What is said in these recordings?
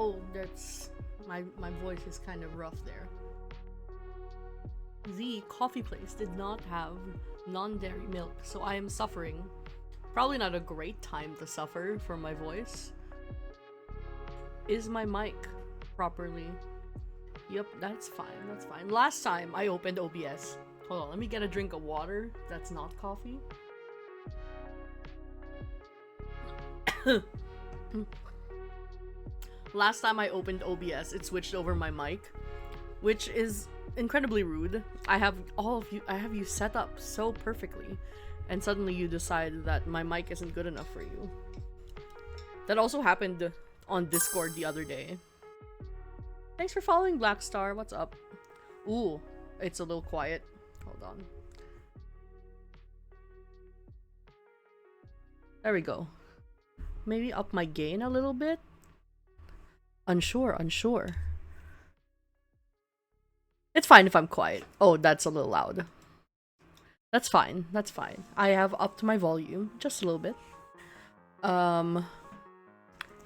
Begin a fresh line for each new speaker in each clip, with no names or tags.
Oh, that's my voice is kind of rough there. The coffee place did not have non-dairy milk, so I am suffering. Probably not a great time to suffer for my voice. Is my mic properly? Yep, that's fine, that's fine. Last time I opened OBS. Hold on, let me get a drink of water that's not coffee. Last time I opened OBS, it switched over my mic, which is incredibly rude. I have you set up so perfectly, and suddenly you decide that my mic isn't good enough for you. That also happened on Discord the other day. Thanks for following, Black Star. What's up? Ooh, it's a little quiet. Hold on. There we go. Maybe up my gain a little bit? Unsure. It's fine if I'm quiet. Oh, that's a little loud. That's fine. I have upped my volume just a little bit.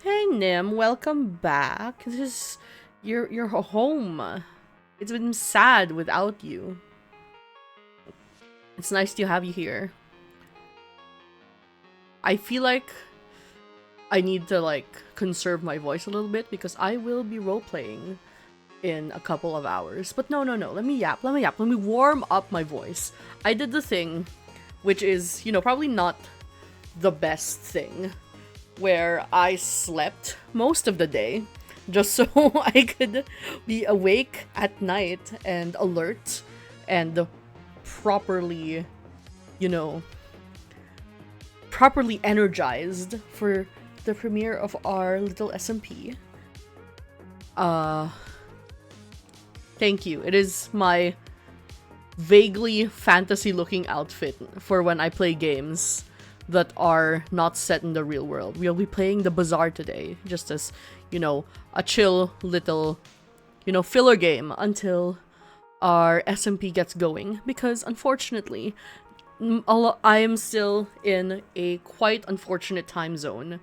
Hey Nim, welcome back. This is your home. It's been sad without you. It's nice to have you here. I feel like I need to conserve my voice a little bit because I will be role-playing in a couple of hours. But no. Let me yap. Let me warm up my voice. I did the thing, which is, probably not the best thing, where I slept most of the day just so I could be awake at night and alert and properly, properly energized for the premiere of our little SMP. Thank you. It is my vaguely fantasy-looking outfit for when I play games that are not set in the real world. We'll be playing the Bazaar today, just as, a chill little, filler game until our SMP gets going, because unfortunately, I am still in a quite unfortunate time zone,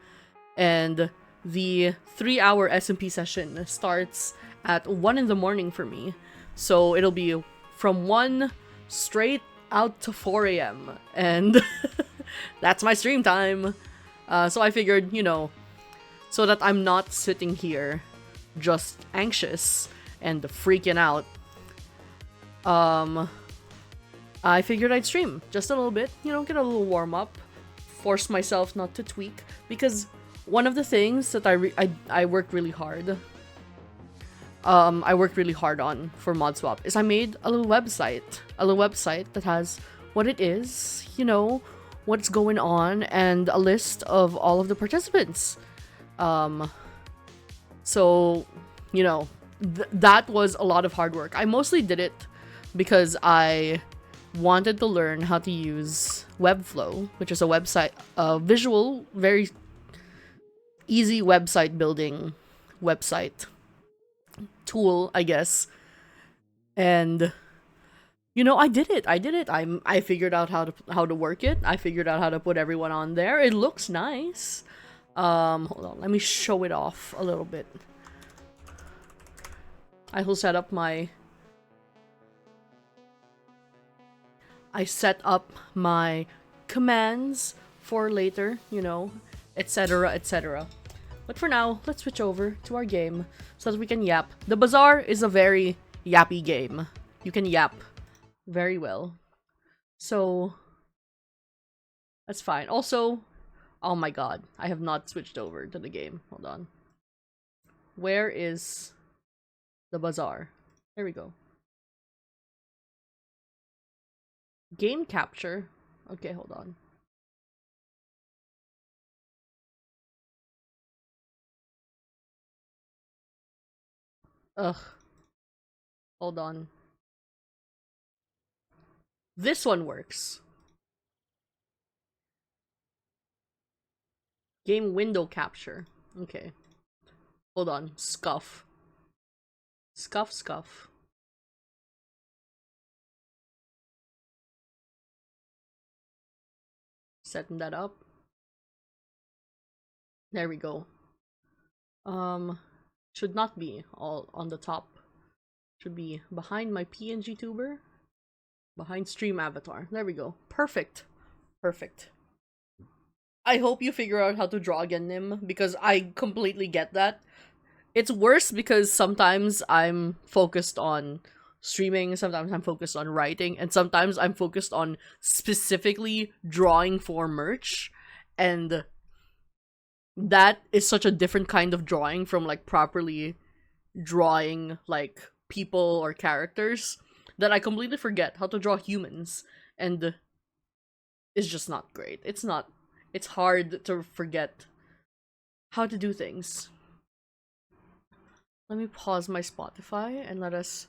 and the 3-hour SMP session starts at 1 in the morning for me, so it'll be from 1 straight out to 4 a.m. and that's my stream time. So I figured, so that I'm not sitting here just anxious and freaking out, I figured I'd stream just a little bit, get a little warm up, force myself not to tweak, because one of the things that I worked really hard on for Mod Swap is I made a little website that has what it is, what's going on, and a list of all of the participants. So, that was a lot of hard work. I mostly did it because I wanted to learn how to use Webflow, which is a visual, very easy website building website tool, I guess. And I did it. I figured out how to work it. I figured out how to put everyone on there. It looks nice. Hold on, let me show it off a little bit. I will set up my commands for later, etc. But for now, let's switch over to our game so that we can yap. The Bazaar is a very yappy game. You can yap very well. So, that's fine. Also, oh my god, I have not switched over to the game. Hold on. Where is the Bazaar? There we go. Game capture. Okay, hold on. Ugh. Hold on. This one works. Game window capture. Okay. Hold on. Scuff. Scuff. Setting that up. There we go. Should not be all on the top. Should be behind my PNG tuber. Behind stream avatar. There we go. Perfect. Perfect. I hope you figure out how to draw again, Nim, because I completely get that. It's worse because sometimes I'm focused on streaming, sometimes I'm focused on writing, and sometimes I'm focused on specifically drawing for merch. And that is such a different kind of drawing from like properly drawing like people or characters that I completely forget how to draw humans, and it's just not great. It's hard to forget how to do things. Let me pause my Spotify and let us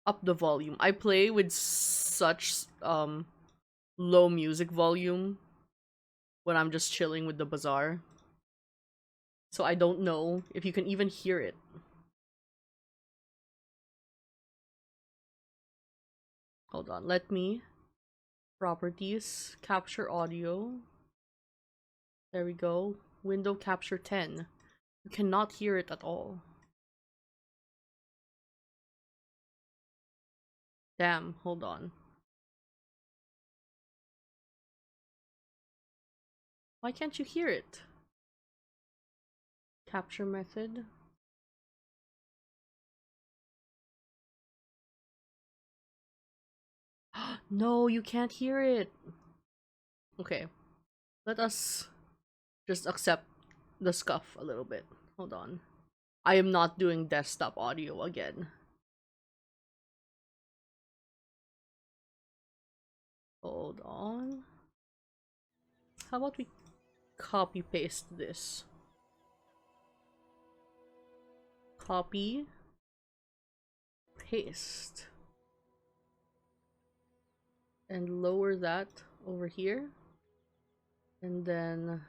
up the volume. I play with such low music volume when I'm just chilling with the Bazaar. So I don't know if you can even hear it. Hold on, let me properties, capture audio. There we go. Window capture 10. You cannot hear it at all. Damn, hold on. Why can't you hear it? Capture method. No, you can't hear it. Okay. Let us just accept the scuff a little bit. Hold on. I am not doing desktop audio again. Hold on. How about we copy paste this? Copy. Paste. And lower that over here. And then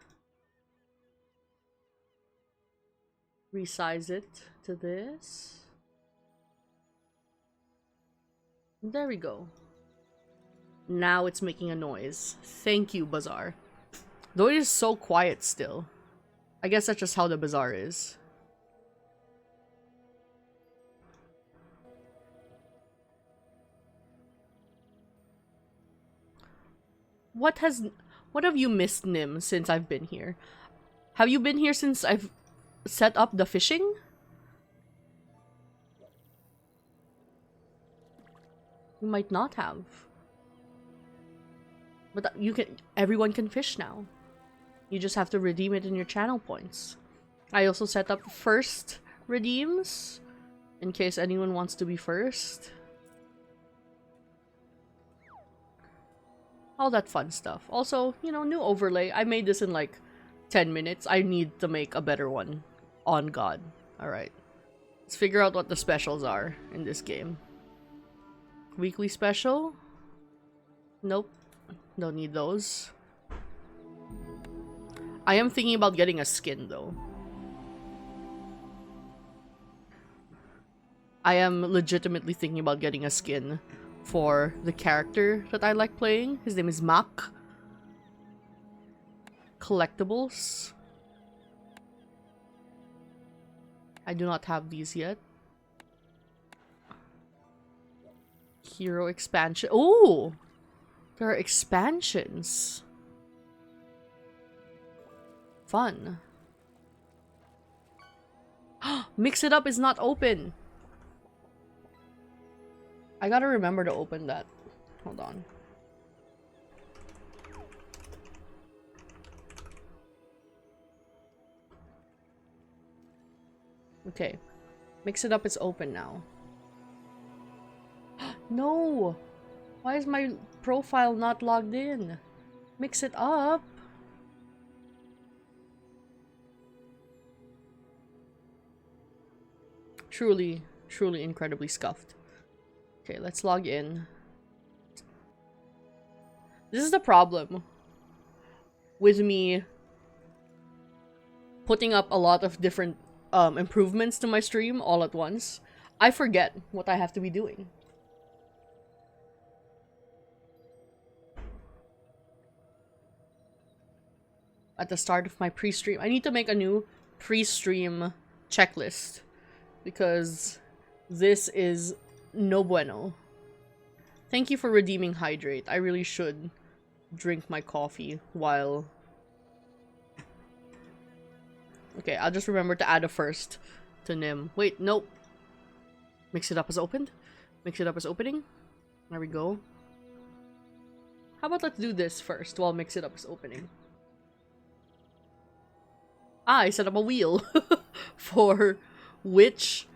resize it to this. There we go. Now it's making a noise. Thank you, Bazaar. Though it is so quiet still. I guess that's just how the Bazaar is. What have you missed, Nim, since I've been here? Have you been here since I've set up the fishing? You might not have. But everyone can fish now. You just have to redeem it in your channel points. I also set up first redeems in case anyone wants to be first. All that fun stuff. Also, you know, new overlay. I made this in like 10 minutes. I need to make a better one. On God. Alright. Let's figure out what the specials are in this game. Weekly special? Nope. Don't need those. I am thinking about getting a skin though. I am legitimately thinking about getting a skin for the character that I like playing. His name is Mac. Collectibles. I do not have these yet. Hero expansion. Oh! There are expansions. Fun. Mix It Up is not open. I gotta remember to open that. Hold on. Okay. Mix It Up is open now. No! Why is my profile not logged in? Mix It Up. Truly, truly incredibly scuffed. Okay, let's log in. This is the problem with me putting up a lot of different improvements to my stream all at once. I forget what I have to be doing. At the start of my pre-stream, I need to make a new pre-stream checklist because this is no bueno. Thank you for redeeming hydrate. I really should drink my coffee while... Okay, I'll just remember to add a first to Nim. Wait, nope. Mix it up as opened. Mix it up as opening. There we go. How about let's do this first while mix it up as opening. I set up a wheel for which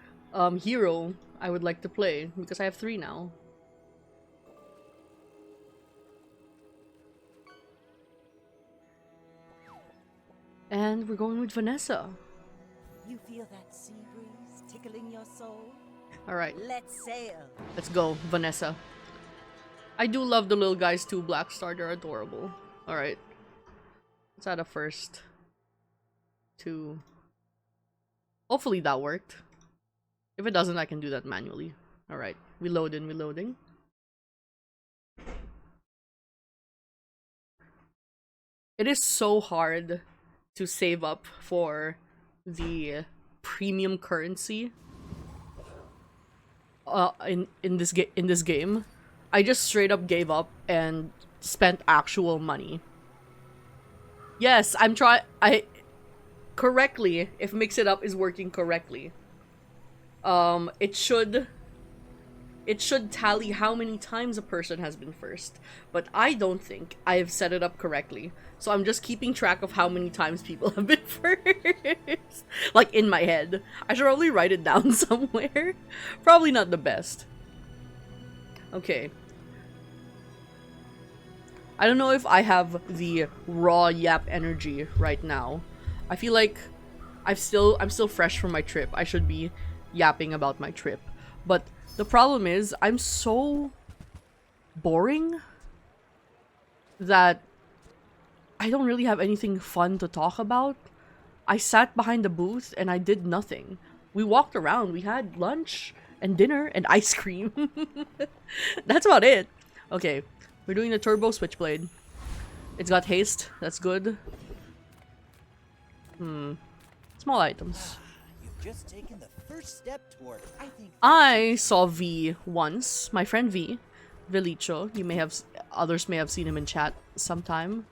hero I would like to play, because I have 3 now. And we're going with Vanessa.
You feel that sea breeze tickling your soul?
Alright.
Let's sail.
Let's go, Vanessa. I do love the little guys too, Black Star. They're adorable. Alright. Let's add a first. 2. Hopefully that worked. If it doesn't, I can do that manually. Alright. Reloading. It is so hard to save up for the premium currency in this game. I just straight up gave up and spent actual money. Yes, correctly, if Mix It Up is working correctly. It should tally how many times a person has been first, but I don't think I have set it up correctly. So I'm just keeping track of how many times people have been first. Like in my head. I should probably write it down somewhere. Probably not the best. Okay. I don't know if I have the raw yap energy right now. I feel like I'm still fresh from my trip. I should be yapping about my trip. But the problem is, I'm so boring that I don't really have anything fun to talk about. I sat behind the booth and I did nothing. We walked around, we had lunch and dinner and ice cream. That's about it. Okay, we're doing the turbo switchblade. It's got haste, that's good. Small items.
You've just taken the first step toward,
I saw V once. My friend V, Velicho. Others may have seen him in chat sometime.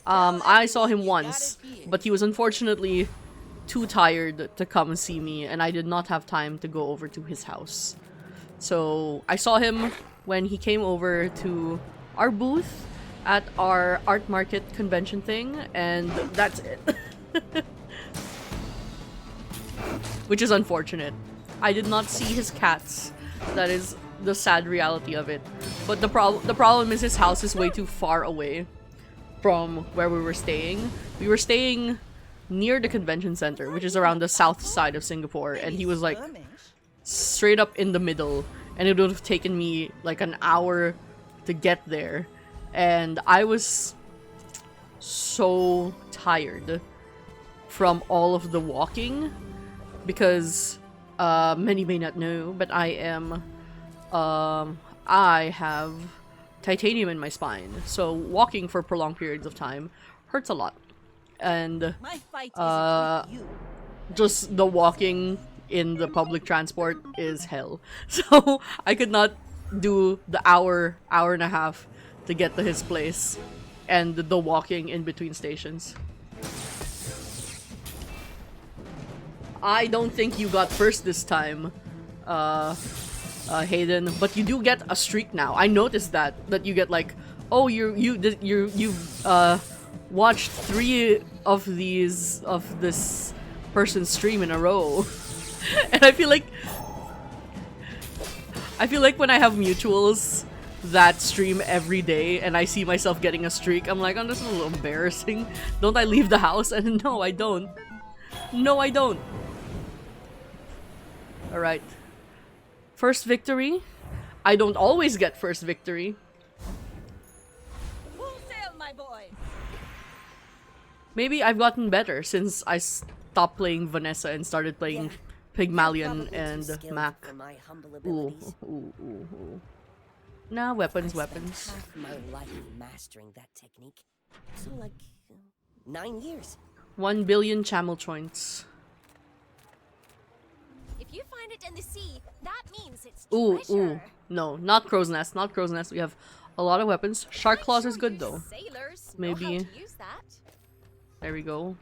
I saw him once, but he was unfortunately too tired to come see me, and I did not have time to go over to his house. So I saw him when he came over to our booth at our art market convention thing, and that's it. Which is unfortunate. I did not see his cats. That is the sad reality of it. But the problem is his house is way too far away from where we were staying. We were staying near the convention center, which is around the south side of Singapore, and he was like straight up in the middle, and it would have taken me like an hour to get there, and I was so tired from all of the walking because many may not know, but I have titanium in my spine, so walking for prolonged periods of time hurts a lot. And just the walking in the public transport is hell. So I could not do the hour and a half to get to his place and the walking in between stations. I don't think you got first this time, Hayden, but you do get a streak now. I noticed that you get like, oh, you've watched 3 of this person's stream in a row. And I feel like when I have mutuals that stream every day and I see myself getting a streak, I'm like, oh, this is a little embarrassing. Don't I leave the house? And no, I don't. No, I don't. Alright. First victory. I don't always get first victory.
Full sail, my boy.
Maybe I've gotten better since I stopped playing Vanessa and started playing Pygmalion and Mac. Ooh. Nah, weapons.
Half my life mastering that technique. So like 9 years.
1 billion chamel joints.
If you find it in the sea, that means it's
Ooh,
treasure.
ooh. No, not crow's nest, not crow's nest. We have a lot of weapons. Shark
I'm
claws
sure
is good
you
though.
Sailors
Maybe.
know how to use that.
There we go.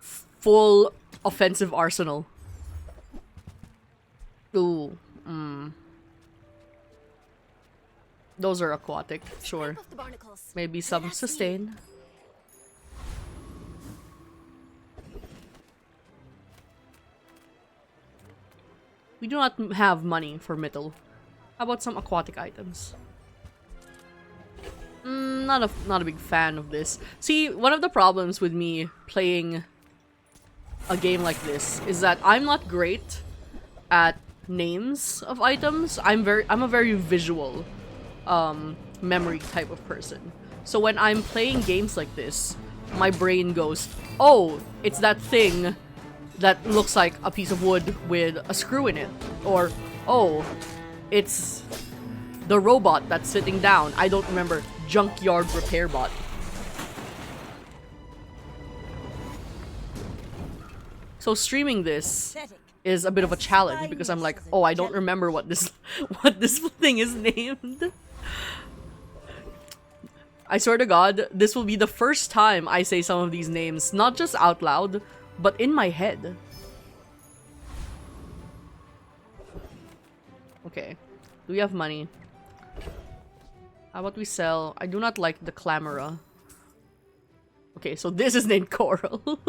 Full offensive arsenal. Ooh. Those are aquatic, sure.
Scrape off the barnacles.
Maybe some
That's
sustain. We do not have money for metal. How about some aquatic items? Not a big fan of this. See, one of the problems with me playing a game like this is that I'm not great at names of items. I'm a very visual memory type of person. So when I'm playing games like this, my brain goes, "Oh, it's that thing that looks like a piece of wood with a screw in it," or "Oh, it's the robot that's sitting down." I don't remember. Junkyard repair bot. So streaming this is a bit of a challenge because I'm like, oh, I don't remember what this thing is named. I swear to God, this will be the first time I say some of these names, not just out loud, but in my head. Okay. Do we have money? How about we sell? I do not like the Clamora. Okay, so this is named Coral.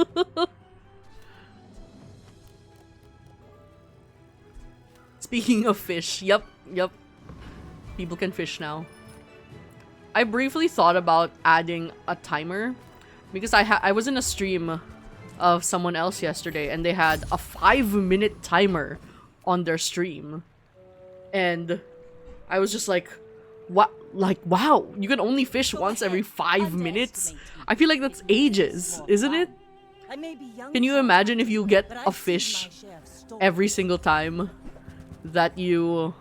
Speaking of fish, yep. People can fish now. I briefly thought about adding a timer because I was in a stream of someone else yesterday and they had a 5-minute timer on their stream. And I was just like, what? Like, wow, you can only fish once every 5 minutes? I feel like that's ages, isn't it? Can you imagine if you get a fish every single time that you,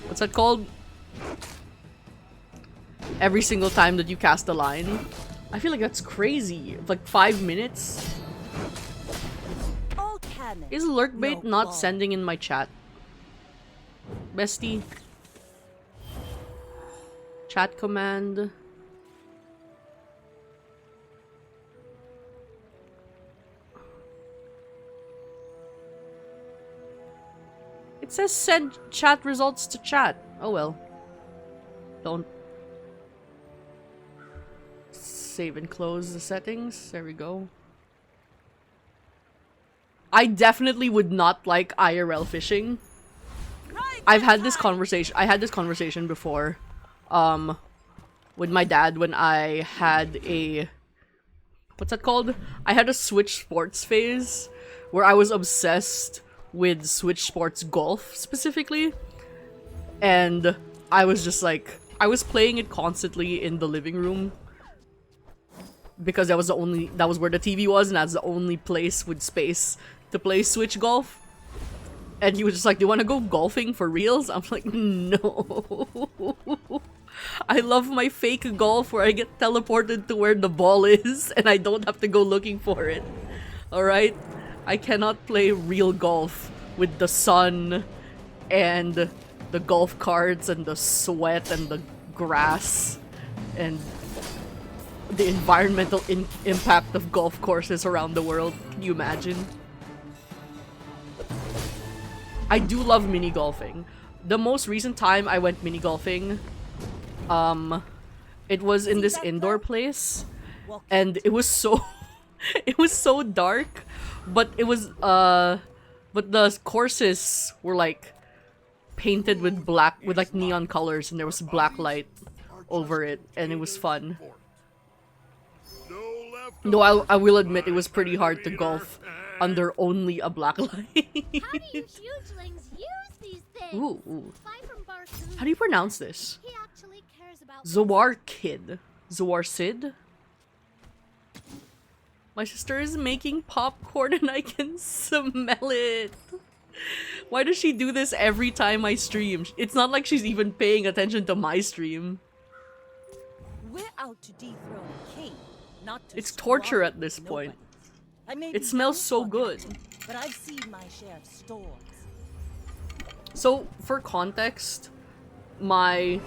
what's that called? Every single time that you cast a line? I feel like that's crazy. Like 5 minutes? Is Lurkbait not sending in my chat? Bestie? Chat command. It says send chat results to chat. Oh well. Don't save and close the settings. There we go. I definitely would not like IRL fishing. I've had this conversation. I had this conversation before. With my dad when I had a... What's that called? I had a Switch Sports phase where I was obsessed with Switch Sports Golf specifically. And I was just like... I was playing it constantly in the living room. Because that was where the TV was and that's the only place with space to play Switch Golf. And he was just like, do you want to go golfing for reals? I'm like, no. I love my fake golf where I get teleported to where the ball is and I don't have to go looking for it. Alright? I cannot play real golf with the sun and the golf carts and the sweat and the grass and the environmental impact of golf courses around the world. Can you imagine? I do love mini golfing. The most recent time I went mini golfing, it was in this indoor place, and it was so, it was so dark, but it was, but the courses were like painted with black, with like neon colors, and there was black light over it, and it was fun. Though I will admit it was pretty hard to golf under only a black light.
How do you hugelings use these things?
Ooh.
Fly from Barsoom.
How do you pronounce this?
He actually cares about
Zoar Kid. Zoar Sid? My sister is making popcorn and I can smell it. Why does she do this every time I stream? It's not like she's even paying attention to my stream.
We're out to dethrone a king, not to
It's torture
squabble
at this
with
point.
nobody. I may
It
be
smells
young
so
for
good.
hunting, but I've seen my share of storms.
So, for context, my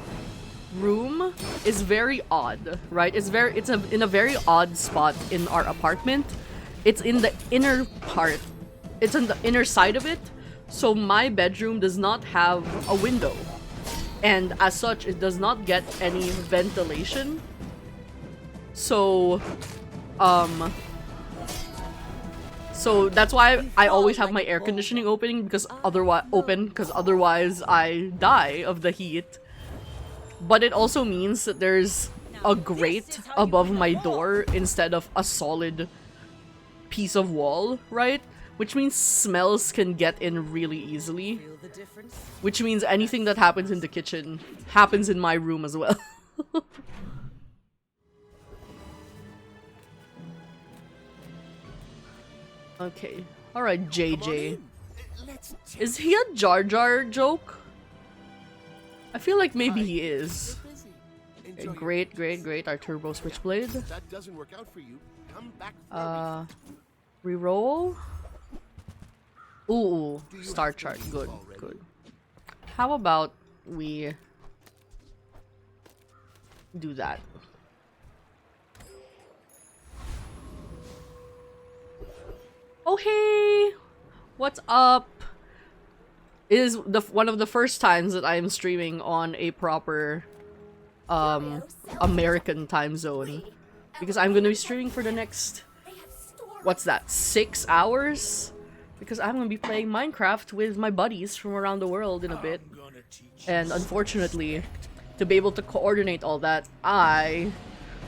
room is very odd, right? It's in a very odd spot in our apartment. It's in the inner part. It's on the inner side of it. So my bedroom does not have a window. And as such, it does not get any ventilation. So, so that's why I always have my air conditioning opening because otherwise I die of the heat. But it also means that there's a grate above my door instead of a solid piece of wall, right? Which means smells can get in really easily.
Feel the difference?
Which means anything that happens in the kitchen happens in my room as well. Okay. Alright, JJ.
Let's check.
Is he a Jar Jar joke? I feel like maybe he is.
Busy.
Okay,
Enjoy your
great, great, great. Our turbo switchblade.
If that doesn't work out for you, come back for a refund.
Reroll. Ooh,
Do you
star
have to
chart.
leave
Good,
already?
good. How about we do that? Oh hey, what's up? It is one of the first times that I am streaming on a proper American time zone because I'm gonna be streaming for the next, what's that, 6 hours? Because I'm gonna be playing Minecraft with my buddies from around the world in a bit. And unfortunately, to be able to coordinate all that, I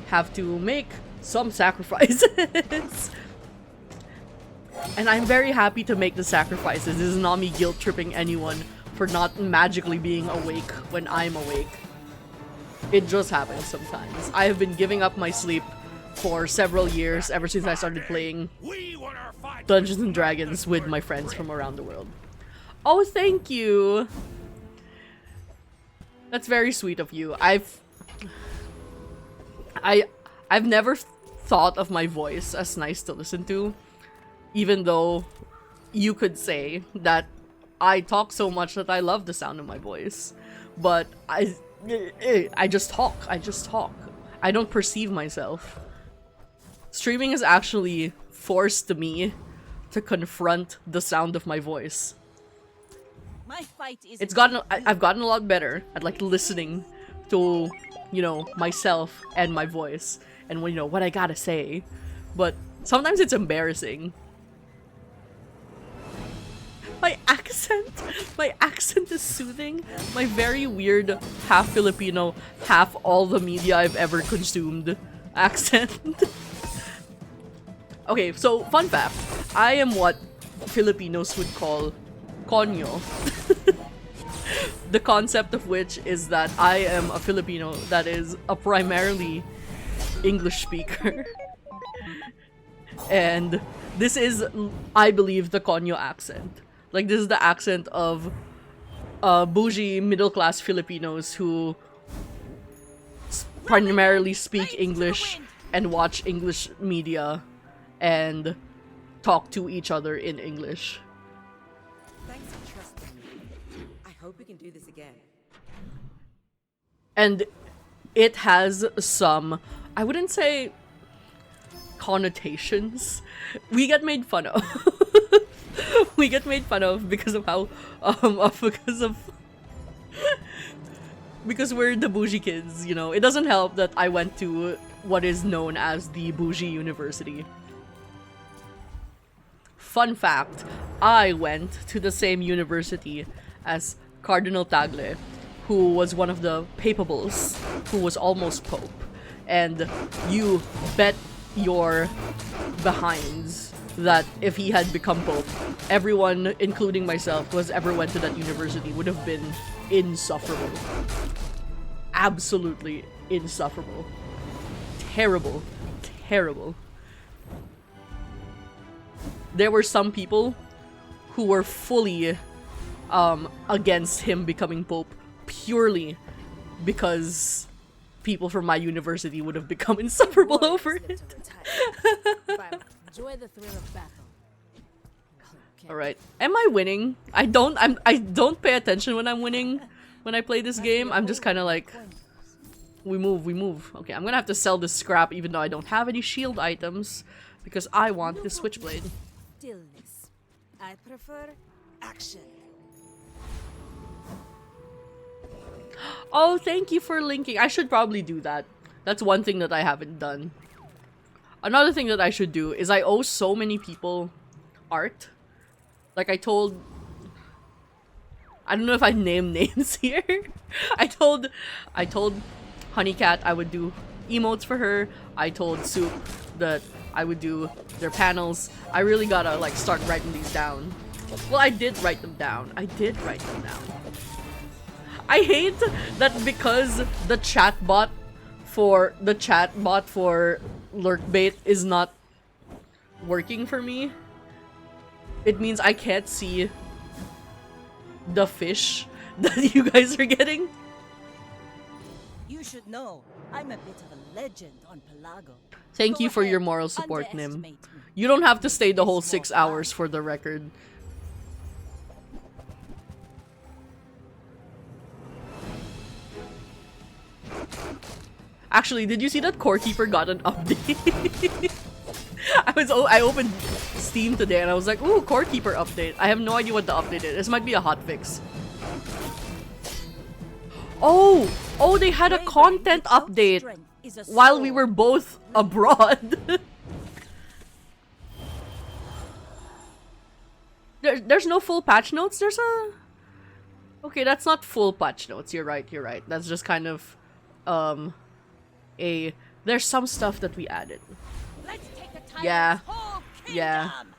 have to make some sacrifices. And I'm very happy to make the sacrifices. This is not me guilt-tripping anyone for not magically being awake when I'm awake. It just happens sometimes. I have been giving up my sleep for several years, ever since I started playing Dungeons and Dragons with my friends from around the world. Oh, thank you! That's very sweet of you. I've never thought of my voice as nice to listen to, even though you could say that I talk so much that I love the sound of my voice. But I just talk. I just talk. I don't perceive myself. Streaming has actually forced me to confront the sound of my voice.
My fight is.
I've gotten a lot better at like listening to, you know, myself and my voice and you know what I gotta say. But sometimes it's embarrassing. My accent is soothing. My very weird, half Filipino, half all the media I've ever consumed accent. Okay, so fun fact. I am what Filipinos would call konyo. The concept of which is that I am a Filipino that is a primarily English speaker. And this is, I believe, the konyo accent. Like, this is the accent of bougie middle-class Filipinos who primarily speak English and watch English media and talk to each other in English.
Thanks for trusting me. I hope we can do this again.
And it has some, I wouldn't say connotations. We get made fun of. We get made fun of because of how, because we're the bougie kids, you know. It doesn't help that I went to what is known as the bougie university. Fun fact, I went to the same university as Cardinal Tagle, who was one of the papables, who was almost pope. And you bet your behinds that if he had become pope, everyone, including myself, who has ever went to that university would have been insufferable. Absolutely insufferable. Terrible. Terrible. There were some people who were fully against him becoming pope purely because people from my university would have become insufferable over it.
Enjoy the thrill of battle. Okay.
All right. Am I winning? I don't pay attention when I'm winning. When I play this game, I'm just kind of like, we move. Okay, I'm gonna have to sell this scrap even though I don't have any shield items because I want this switchblade.
Stillness. I prefer action.
Oh, thank you for linking. I should probably do that. That's one thing that I haven't done. Another thing that I should do is I owe so many people art. Like I don't know if I name names here. I told Honeycat I would do emotes for her. I told Soup that I would do their panels. I really gotta like start writing these down. Well, I did write them down. I hate that because the chatbot for Lurkbait is not working for me. It means I can't see the fish that you guys are getting.
You should know, I'm a bit of a legend on Pelago.
Thank
Go
you for
ahead,
your moral support, Nim.
underestimate me.
You don't have to stay the whole 6 hours for the record. Actually, did you see that Core Keeper got an update? I opened Steam today and I was like, ooh, Core Keeper update. I have no idea what the update is. This might be a hotfix. Oh, they had a content update while we were both abroad. There's no full patch notes. There's a... Okay, that's not full patch notes. You're right. That's just kind of, there's some stuff that we added.
Let's take the
Yeah.
whole
Yeah.
kingdom.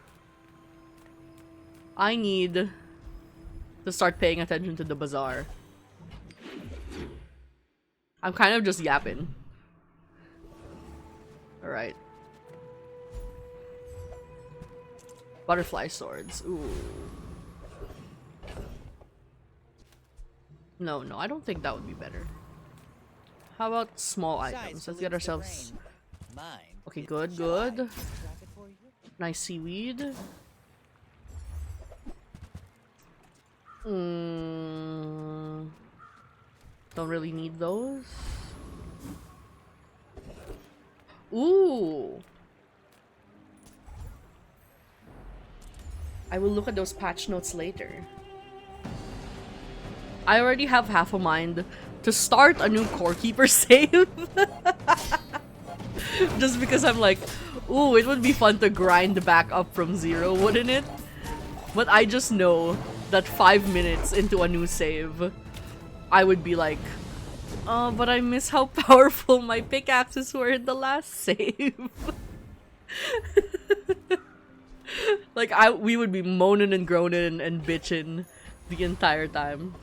I need to start paying attention to the bazaar. I'm kind of just yapping. Alright. Butterfly swords. Ooh. No, I don't think that would be better. How about small items? Let's get ourselves... Okay, good. Nice seaweed. Don't really need those. Ooh! I will look at those patch notes later. I already have half a mind to start a new Core Keeper save. Just because I'm like, ooh, it would be fun to grind back up from 0, wouldn't it? But I just know that 5 minutes into a new save, I would be like, oh, but I miss how powerful my pickaxes were in the last save. Like, we would be moaning and groaning and bitching the entire time.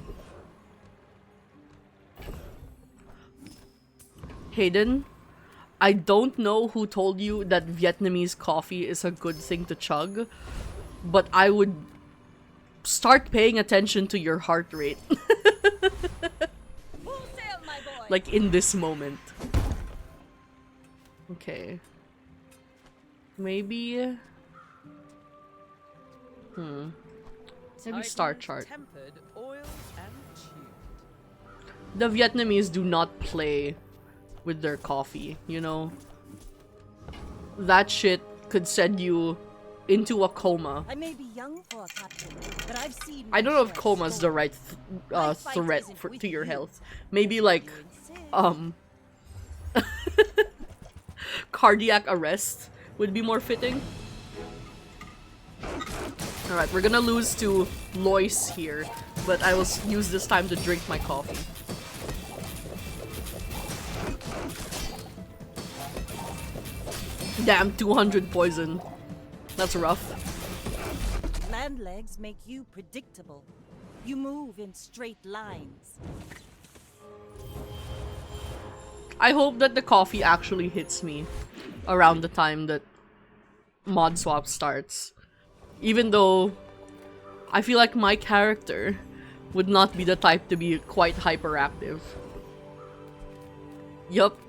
Hayden, I don't know who told you that Vietnamese coffee is a good thing to chug, but I would start paying attention to your heart rate.
Full sail, my boy.
Like in this moment. Okay. Maybe... Maybe star chart.
Tempered, oiled, and tuned.
The Vietnamese do not play with their coffee, you know? That shit could send you into a coma.
I may be young for a captain, but I've seen.
I don't know if
my share of
coma's the
storms.
right
My fight
threat
isn't
for,
with
to your
you.
health. Maybe like,
You insist.
cardiac arrest would be more fitting. Alright, we're gonna lose to Lois here, but I will use this time to drink my coffee. Damn, 200 poison. That's rough.
Land legs make you predictable. You move in straight lines.
I hope that the coffee actually hits me around the time that mod swap starts. Even though I feel like my character would not be the type to be quite hyperactive. Yup.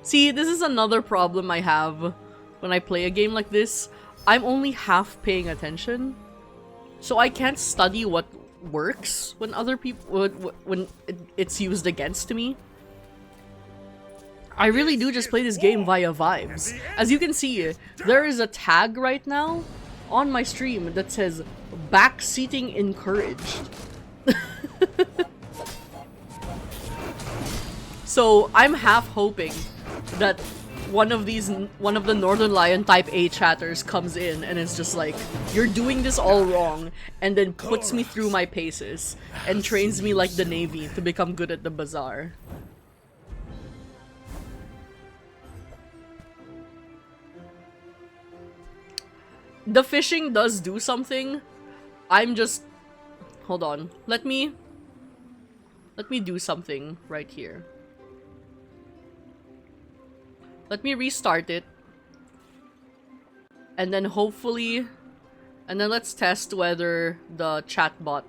See, this is another problem I have when I play a game like this, I'm only half paying attention. So I can't study what works when other people when it's used against me. I really do just play this game via vibes. As you can see, there is a tag right now on my stream that says backseating encouraged. So I'm half hoping that one of the Northern Lion type A chatters comes in and is just like, you're doing this all wrong, and then puts me through my paces and trains me like the Navy to become good at the Bazaar. The fishing does do something. I'm just... Hold on. Let me do something right here. Let me restart it. And then hopefully... And then let's test whether the chatbot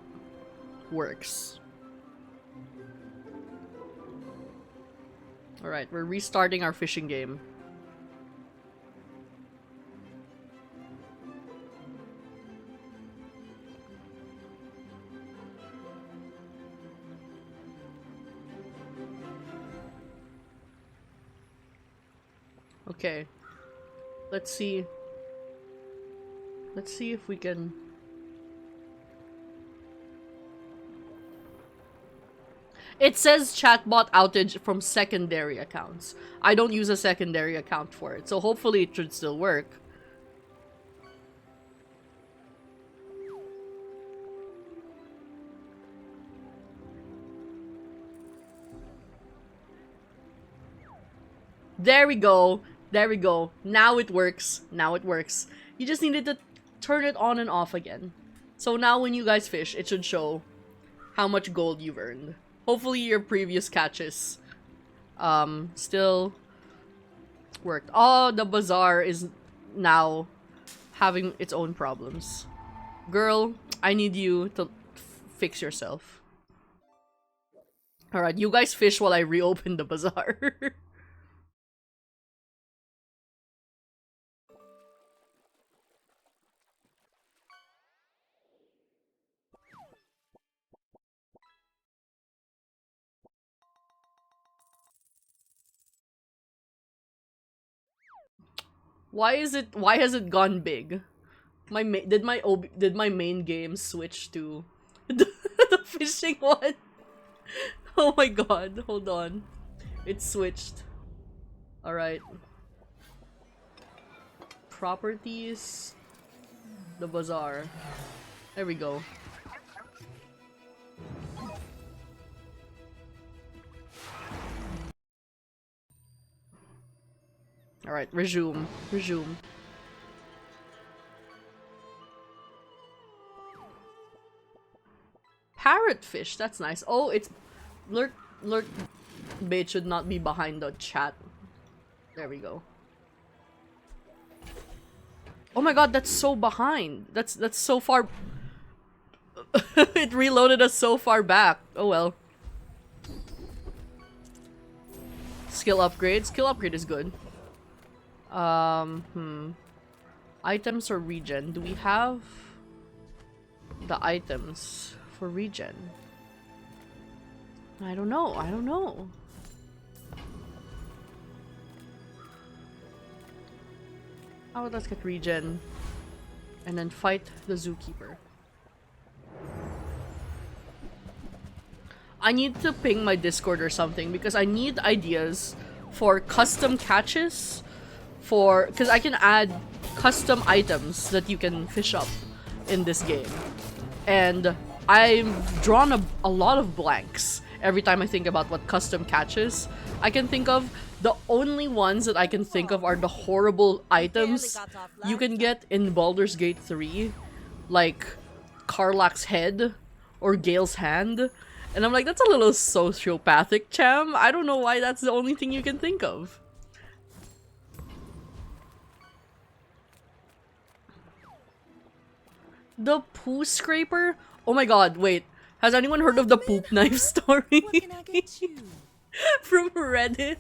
works. Alright, we're restarting our fishing game. Okay. Let's see. Let's see if we can... It says chatbot outage from secondary accounts. I don't use a secondary account for it, so hopefully it should still work. There we go. There we go. Now it works. Now it works. You just needed to turn it on and off again. So now when you guys fish, it should show how much gold you've earned. Hopefully your previous catches still worked. Oh, the Bazaar is now having its own problems. Girl, I need you to fix yourself. Alright, you guys fish while I reopen the Bazaar. Why has it gone big? Did my main game switch to the fishing one? Oh my god, hold on. It switched. Alright. Properties. The Bazaar. There we go. Alright, resume. Resume. Parrotfish, that's nice. Oh, it's... Lurk bait should not be behind the chat. There we go. Oh my god, that's so behind. That's so far... It reloaded us so far back. Oh well. Skill upgrade. Skill upgrade is good. Items or regen? Do we have the items for regen? I don't know. I don't know. Oh, let's get regen. And then fight the zookeeper. I need to ping my Discord or something because I need ideas for custom catches. Because I can add custom items that you can fish up in this game. And I've drawn a lot of blanks every time I think about what custom catches I can think of. The only ones that I can think of are the horrible items you can get in Baldur's Gate 3. Like Karlach's head or Gale's hand. And I'm like, that's a little sociopathic, Cham. I don't know why that's the only thing you can think of. The poo scraper? Oh my god, wait. Has anyone heard of the poop knife story?
What can I get you?
From Reddit?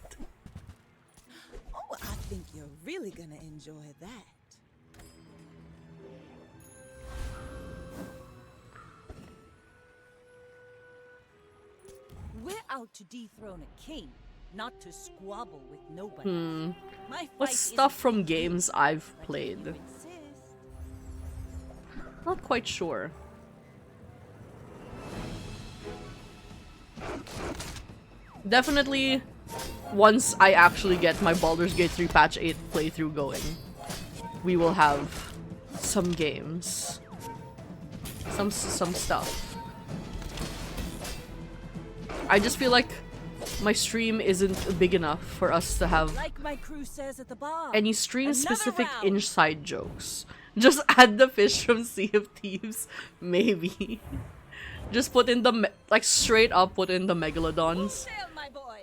Oh, I
think you're really gonna enjoy that.
We're out to dethrone a king, not to squabble with nobody. My
What's
fight
stuff
isn't
from
with you,
games I've
but if
played?
you insist.
Not quite sure. Definitely, once I actually get my Baldur's Gate 3 Patch 8 playthrough going, we will have some games. Some stuff. I just feel like my stream isn't big enough for us to have
Like my crew says at the bar.
any stream-specific
Another round.
inside jokes. Just add the fish from Sea of Thieves, maybe. Just put in the like straight up put in the megalodons.
Sail, my boy.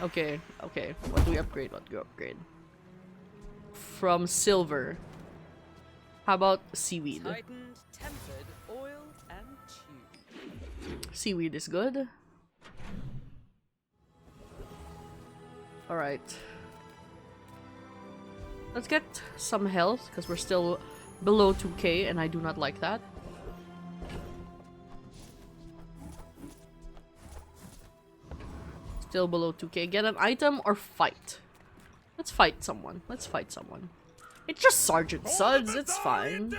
Okay, okay. What do we upgrade? What do we upgrade? From silver. How about seaweed?
Tightened, tempered, oiled, and tubed.
Seaweed is good. Alright. Let's get some health, because we're still below 2k, and I do not like that. Still below 2k. Get an item or fight? Let's fight someone. Let's fight someone. It's just Sergeant Suds, it's fine.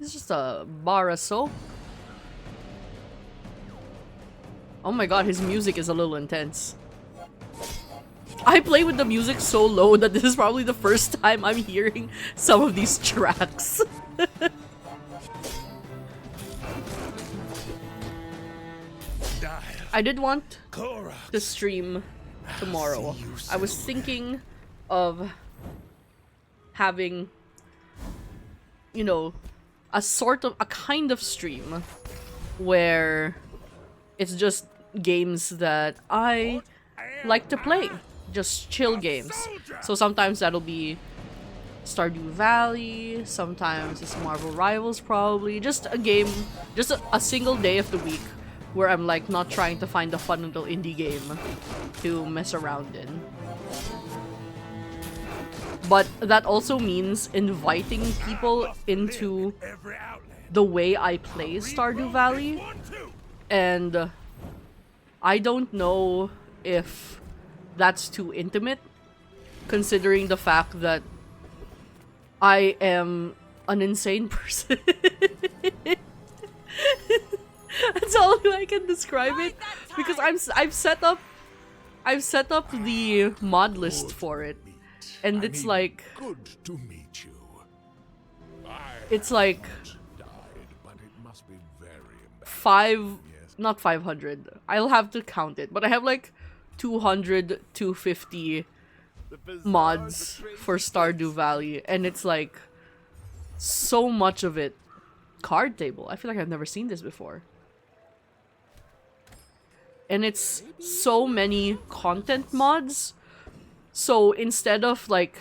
It's just a Baraso. Oh my god, his music is a little intense. I play with the music so low that this is probably the first time I'm hearing some of these tracks. I did want to stream tomorrow. I was thinking of having, you know, a kind of stream where it's just games that I like to play. Just chill games. So sometimes that'll be Stardew Valley, sometimes it's Marvel Rivals probably. Just a game, just a single day of the week where I'm like not trying to find a fun little indie game to mess around in. But that also means inviting people into the way I play Stardew Valley. And I don't know if that's too intimate, considering the fact that I am an insane person. That's all I can describe it, because I've set up the mod list for it, and it's like
good to meet you.
it's like
Died, but it must be very
not 500. I'll have to count it, but I have like 200, 250 mods for Stardew Valley, and it's like so much of it card table. I feel like I've never seen this before. And it's so many content mods. So instead of like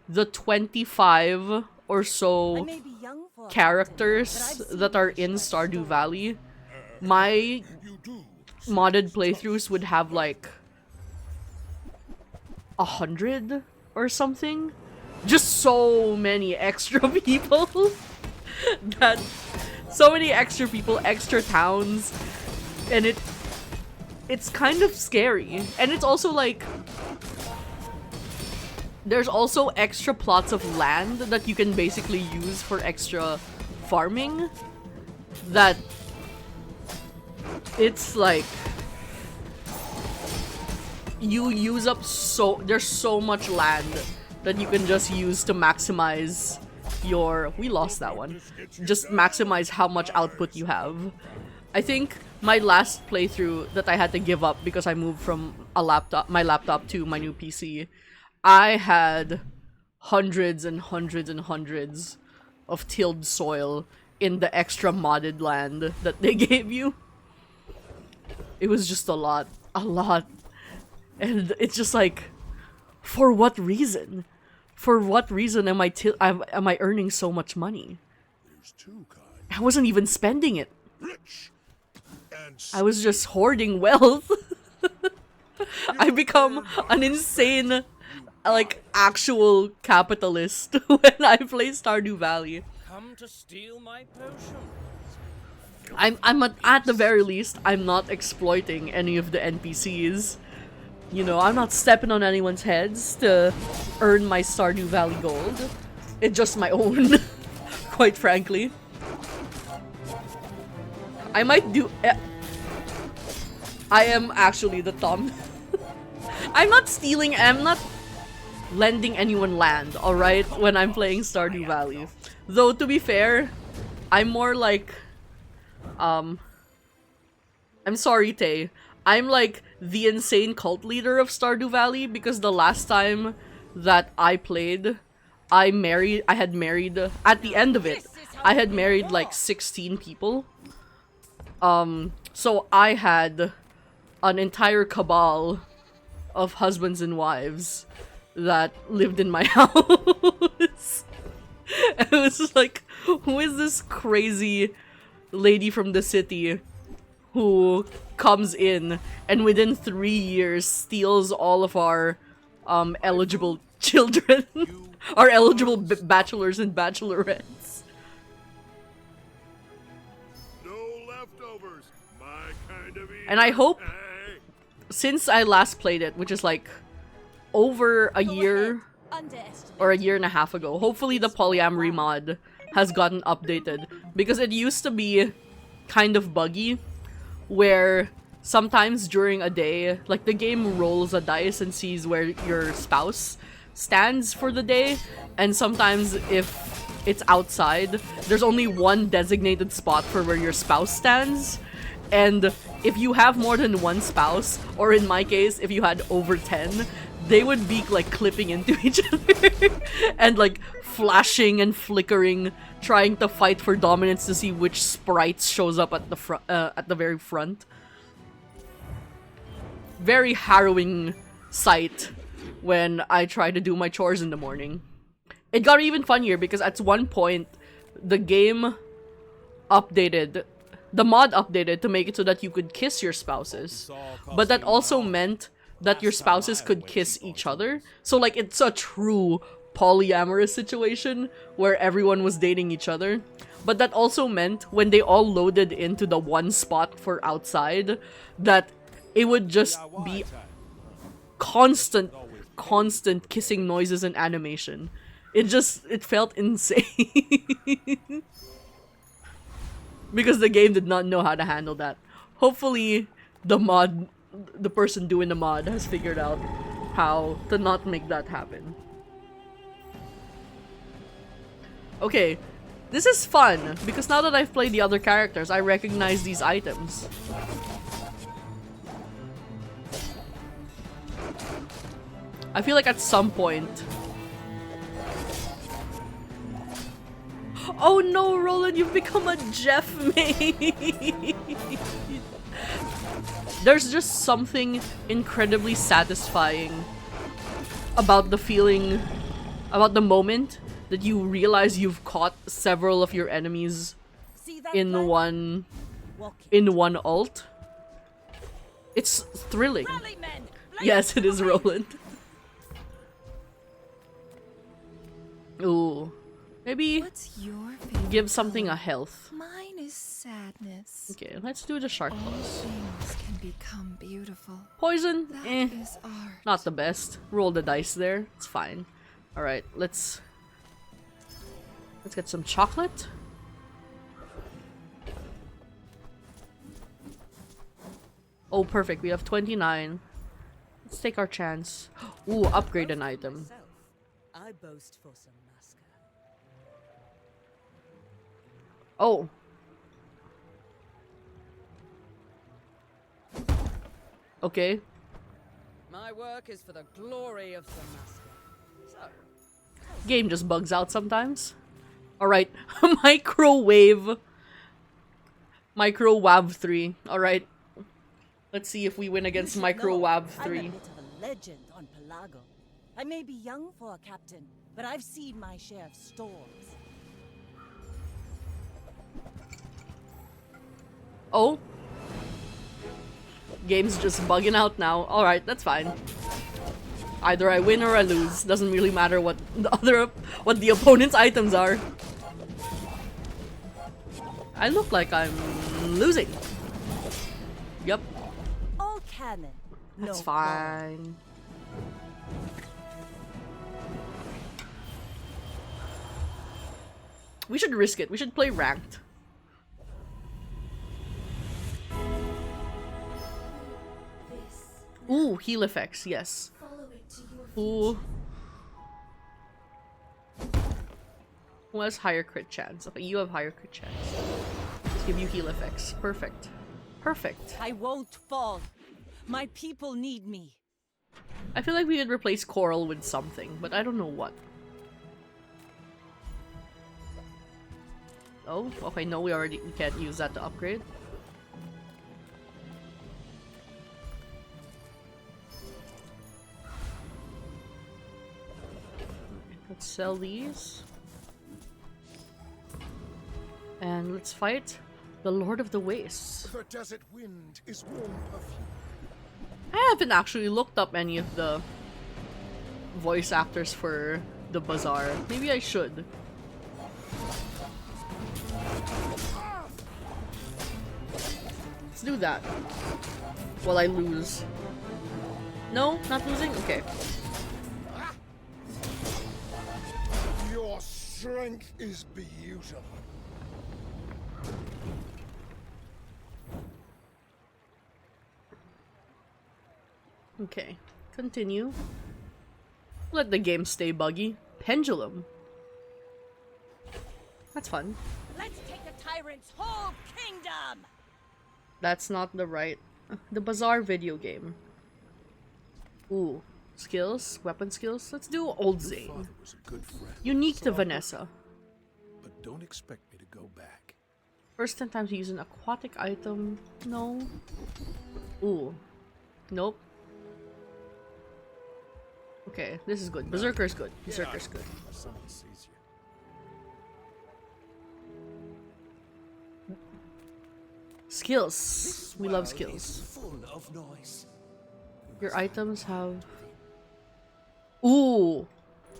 the 25 or
I
so
may be young for a
characters
captain, but I've
that
seen
are
much
in
worse
Stardew
stories.
Valley, my
you do.
modded playthroughs would have like 100 or something. Just so many extra people. That so many extra people, extra towns, and it's kind of scary. And it's also like there's also extra plots of land that you can basically use for extra farming, that it's like you use up there's so much land that you can just use to maximize your we lost that one. Just maximize how much output you have. I think my last playthrough that I had to give up because I moved from my laptop to my new PC, I had hundreds and hundreds and hundreds of tilled soil in the extra modded land that they gave you. It was just a lot. And it's just like, for what reason? For what reason am I earning so much money?
There's two kinds.
I wasn't even spending it.
Rich and
I was just hoarding wealth. I become an insane like actual capitalist when I play Stardew Valley.
Come to steal my potion.
At the very least, I'm not exploiting any of the NPCs. You know, I'm not stepping on anyone's heads to earn my Stardew Valley gold. It's just my own, quite frankly. I might do. I am actually the Tom. I'm not stealing. I'm not lending anyone land. All right, when I'm playing Stardew Valley. Though to be fair, I'm more like, I'm sorry, Tay. I'm like the insane cult leader of Stardew Valley because the last time that I played, I had married, at the end of it, I had married like 16 people. So I had an entire cabal of husbands and wives that lived in my house. And it was just like, who is this crazy lady from the city who comes in and within 3 years steals all of our eligible children, our eligible bachelors and bachelorettes.
No leftovers. My kind of
And I hope,
Hey.
since I last played it, which is like over a year or a year and a half ago, hopefully the polyamory mod has gotten updated, because it used to be kind of buggy where sometimes during a day, like the game rolls a dice and sees where your spouse stands for the day, and sometimes if it's outside, there's only one designated spot for where your spouse stands. And if you have more than one spouse, or in my case, if you had over 10, they would be like clipping into each other and like flashing and flickering, trying to fight for dominance to see which sprite shows up at the at the very front. Very harrowing sight when I try to do my chores in the morning. It got even funnier because at one point the game updated, the mod updated to make it so that you could kiss your spouses, but that also meant that your spouses could kiss each other. So like it's a true polyamorous situation where everyone was dating each other. But that also meant when they all loaded into the one spot for outside, that it would just be constant kissing noises and animation. It felt insane. Because the game did not know how to handle that. Hopefully the person doing the mod has figured out how to not make that happen. Okay, this is fun because now that I've played the other characters, I recognize these items. I feel like at some point... Oh no, Roland, you've become a Jeff maid! There's just something incredibly satisfying about the feeling, about the moment that you realize you've caught several of your enemies in one ult. It's thrilling. Yes, it is Roland. Ooh. Maybe
What's your favorite
give something
color?
a health.
Mine is sadness.
Okay, let's do the shark
All
claws.
things can become beautiful.
Poison?
That
Eh.
is art.
Not the best. Roll the dice there. It's fine. Alright, let's get some chocolate. Oh, perfect. We have 29. Let's take our chance. Ooh, upgrade an item.
I boast for some masca.
Oh. Okay.
My work is for the glory of the master. So,
Game just bugs out sometimes. Alright. Microwave 3. Alright. Let's see if we win against Microwave 3.
I'm a bit of a legend on Pelago. I may be young for a captain, but I've seen my share of storms.
Oh. Game's just bugging out now. Alright, that's fine. Either I win or I lose. Doesn't really matter what the opponent's items are. I look like I'm losing. Yep.
All cannon.
That's
no
fine. We should risk it. We should play ranked. Ooh, heal effects, yes. Ooh. Who has higher crit chance? Okay, you have higher crit chance. Let's give you heal effects. Perfect. Perfect.
I won't fall. My people need me.
I feel like we could replace Coral with something, but I don't know what. Oh, okay, no, we can't use that to upgrade. Let's sell these. And let's fight the Lord of the Wastes.
The desert wind is warm perfume.
I haven't actually looked up any of the voice actors for the Bazaar. Maybe I should. Let's do that. While I lose. No? Not losing? Okay.
Your strength is beautiful.
Okay. Continue. Let the game stay buggy. Pendulum. That's fun.
Let's take the tyrant's whole kingdom.
That's not the right... The Bazaar video game. Ooh. Skills? Weapon skills? Let's do Old
Your
Zane.
father was a good friend.
Unique to
So-
Vanessa.
But don't expect me to go back.
First 10 times you use an aquatic item. No. Ooh. Nope. Okay, this is good. Berserker's good. Berserker's good.
Someone sees you.
Skills. We love
World
skills.
is full of noise.
Your items have... Ooh!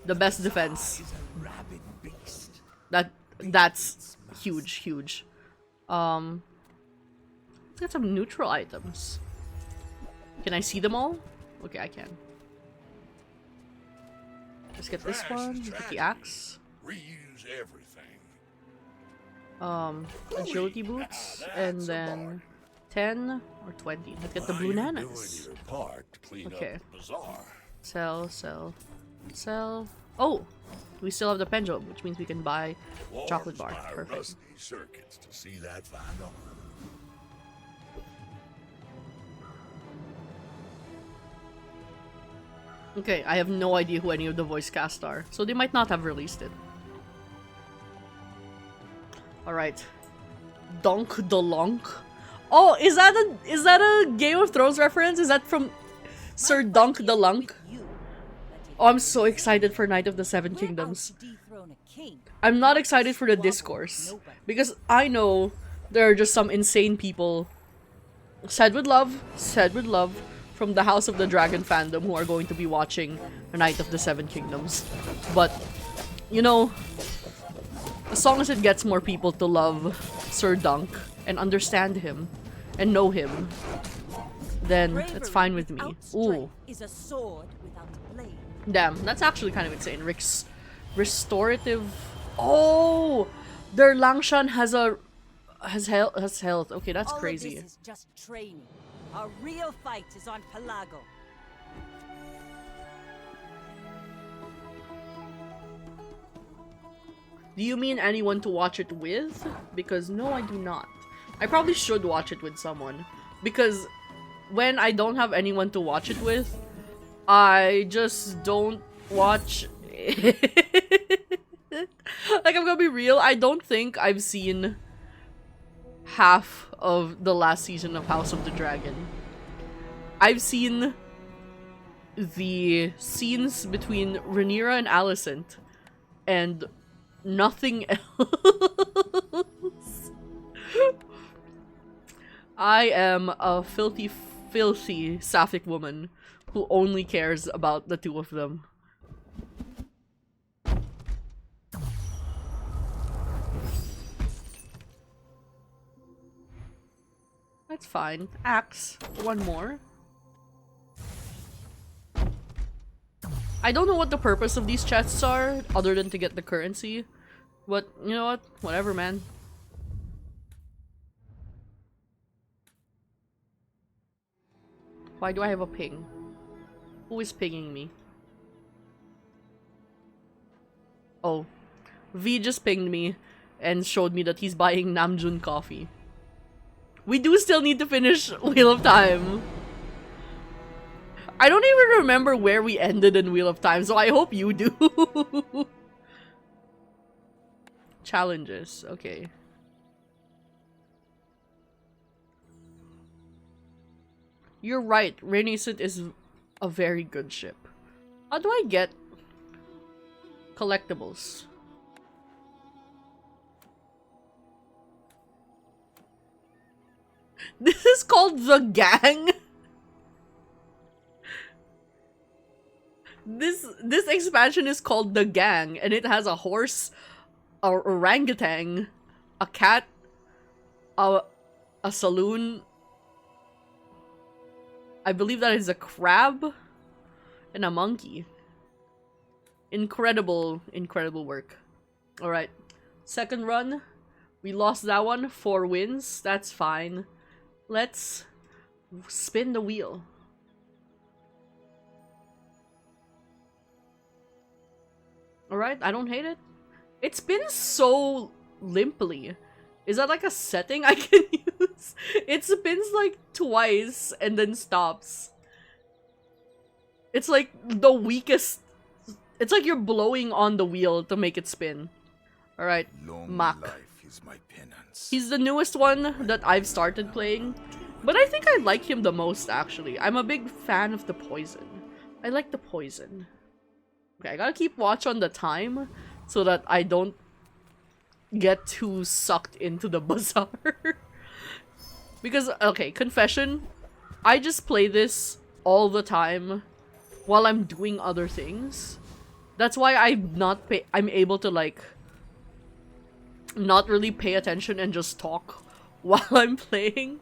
The best defense.
Is a rabid beast.
That's huge, huge. Let's get some neutral items. Can I see them all? Okay, I can. Let's get this
Trash
one.
is
Get the
tragedy.
axe.
Reuse everything.
Agility boots,
That's
and
a
then
bargain.
10 or 20. Let's get the
Why
blue
are you
nanas.
doing your part to clean
Okay.
up the bazaar.
Sell, sell, sell. Oh! We still have the pendulum, which means we can buy chocolate bar.
Warms my
Perfect.
rusty circuits to see that fine armor.
Okay, I have no idea who any of the voice cast are, so they might not have released it. Alright. Dunk the Lunk. Oh, is that a Game of Thrones reference? Is that from Sir Dunk the Lunk? Oh, I'm so excited for Knight of the Seven Kingdoms. I'm not excited for the discourse, because I know there are just some insane people said with love, from the House of the Dragon fandom who are going to be watching Knight of the Seven Kingdoms. But, you know, as long as it gets more people to love Sir Dunk and understand him and know him, then it's fine with me. Ooh.
Is a sword without a blade.
Damn, that's actually kind of insane. Rick's restorative. Oh, their Langshan has health. Okay, that's
All
crazy.
Of this is just training. Our real fight is on Pelago.
Do you mean anyone to watch it with? Because no, I do not. I probably should watch it with someone, because when I don't have anyone to watch it with, I just don't watch it. Like, I'm gonna be real, I don't think I've seen half of the last season of House of the Dragon. I've seen the scenes between Rhaenyra and Alicent, and nothing else. I am a filthy, filthy sapphic woman who only cares about the two of them. That's fine. Axe. One more. I don't know what the purpose of these chests are, other than to get the currency. But, you know what? Whatever, man. Why do I have a ping? Who is pinging me? Oh. V just pinged me and showed me that he's buying Namjoon coffee. We do still need to finish Wheel of Time. I don't even remember where we ended in Wheel of Time, so I hope you do. Challenges, okay. You're right, Renaissance is a very good ship. How do I get collectibles? This is called The Gang? This expansion is called The Gang, and it has a horse, a orangutan, a cat, a saloon. I believe that is a crab, and a monkey. Incredible, incredible work. Alright, second run. We lost that one, 4 wins, that's fine. Let's spin the wheel. Alright, I don't hate it. It spins so limply. Is that like a setting I can use? It spins like twice and then stops. It's like the weakest. It's like you're blowing on the wheel to make it spin. Alright, Mac.
Is my penance.
He's the newest one that I've started playing. But I think I like him the most, actually. I'm a big fan of the poison. I like the poison. Okay, I gotta keep watch on the time so that I don't get too sucked into the bazaar. Because, okay, confession, I just play this all the time while I'm doing other things. That's why I'm able to, like, not really pay attention and just talk while I'm playing.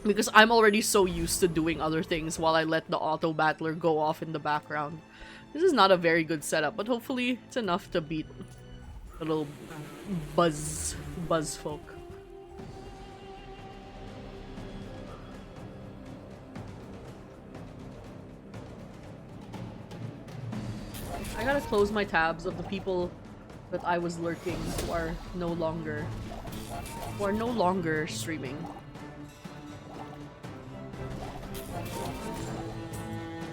Because I'm already so used to doing other things while I let the auto battler go off in the background. This is not a very good setup, but hopefully it's enough to beat a little buzz folk. I gotta close my tabs of the people that I was lurking who are no longer streaming.